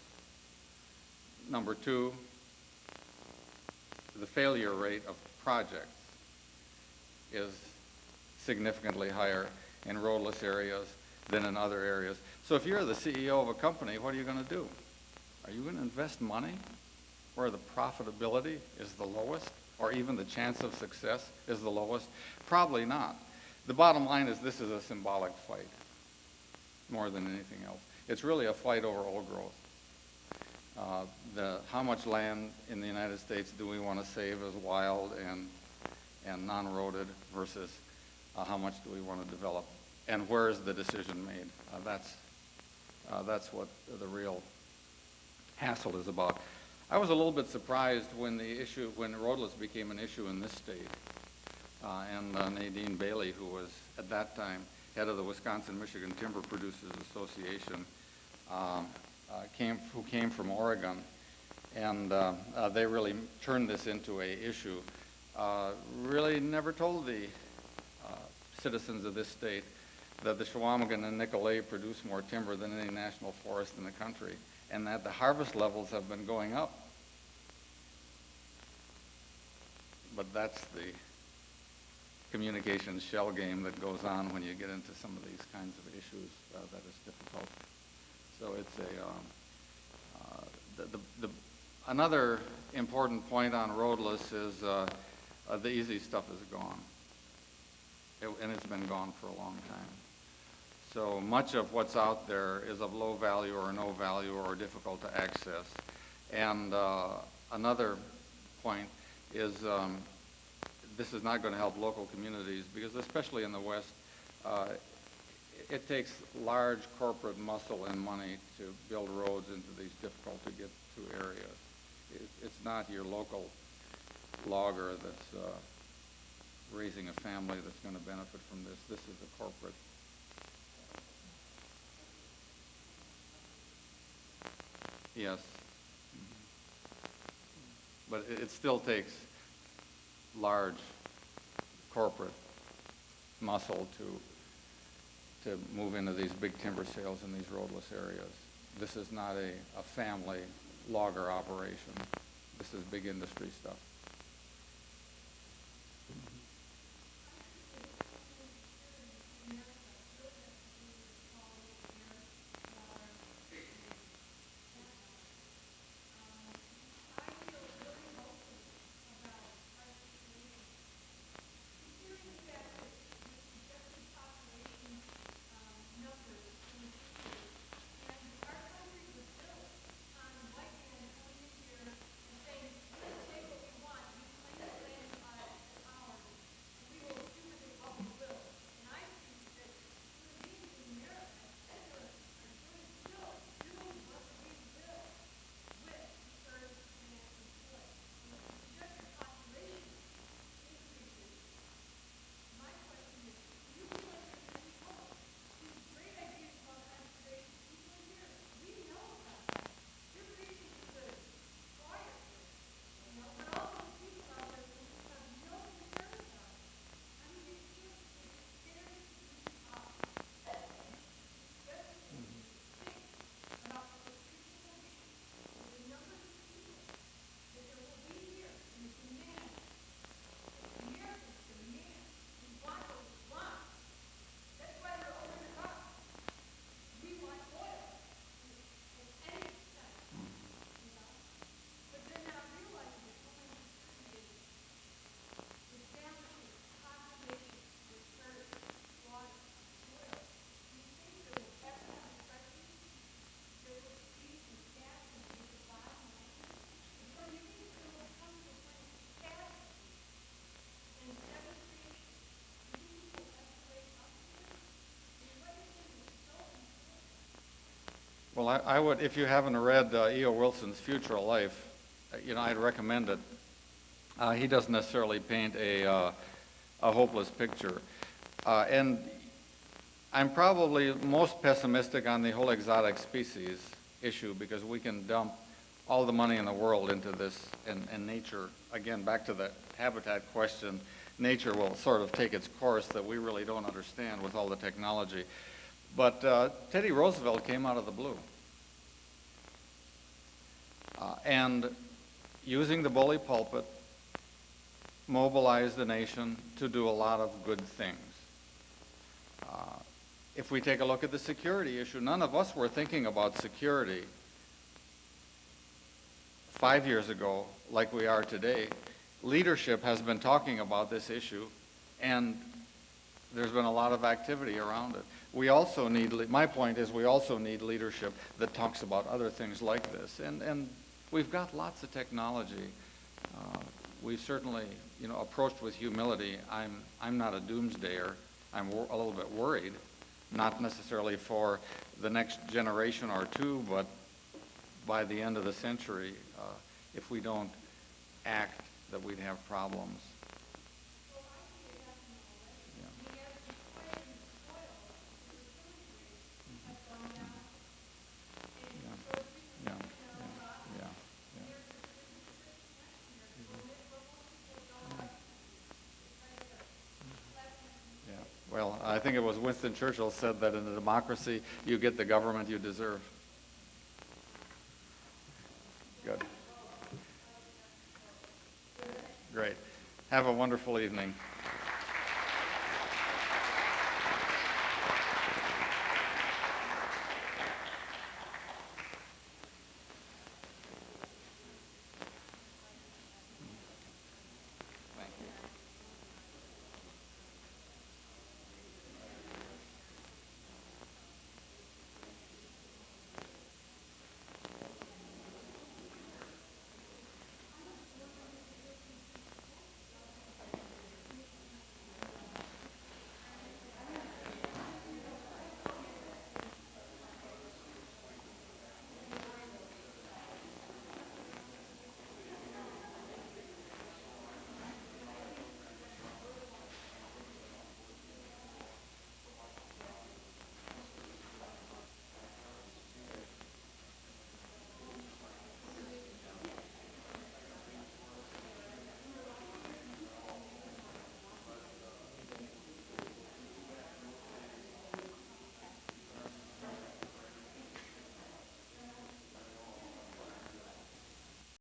Number two, the failure rate of projects is significantly higher in roadless areas than in other areas. So if you're the CEO of a company, what are you going to do? Are you going to invest money where the profitability is the lowest, or even the chance of success is the lowest? Probably not. The bottom line is this is a symbolic fight more than anything else. It's really a fight over old growth. How much land in the United States do we want to save as wild and non-roaded versus how much do we want to develop? And where is the decision made? That's what the real hassle is about. I was a little bit surprised when roadless became an issue in this state. And Nadine Bailey, who was at that time head of the Wisconsin-Michigan Timber Producers Association, who came from Oregon, and they really turned this into a issue. Really never told the citizens of this state that the Chequamegon and Nicolet produce more timber than any national forest in the country, and that the harvest levels have been going up. But that's the communications shell game that goes on when you get into some of these kinds of issues that is difficult. So it's another important point on roadless is the easy stuff is gone. And it's been gone for a long time. So much of what's out there is of low value or no value or difficult to access. And another point is this is not going to help local communities because especially in the West, it takes large corporate muscle and money to build roads into these difficult to get to areas. It's not your local logger that's raising a family that's going to benefit from this. This is a corporate. Yes. But it still takes large corporate muscle to move into these big timber sales in these roadless areas. This is not a family logger operation. This is big industry stuff. Well, I would, if you haven't read E.O. Wilson's Future of Life, I'd recommend it. He doesn't necessarily paint a hopeless picture. And I'm probably most pessimistic on the whole exotic species issue because we can dump all the money in the world into this, and nature, again, back to the habitat question, nature will sort of take its course that we really don't understand with all the technology. But Teddy Roosevelt came out of the blue. And using the bully pulpit, mobilized the nation to do a lot of good things. If we take a look at the security issue, none of us were thinking about security 5 years ago like we are today. Leadership has been talking about this issue, and there's been a lot of activity around it. We also need, my point is we also need leadership that talks about other things like this. And we've got lots of technology. We've certainly, approached with humility. I'm not a doomsdayer. I'm a little bit worried, not necessarily for the next generation or two, but by the end of the century, if we don't act, that we'd have problems. Well, I think it was Winston Churchill said that in a democracy, you get the government you deserve. Good. Great. Have a wonderful evening.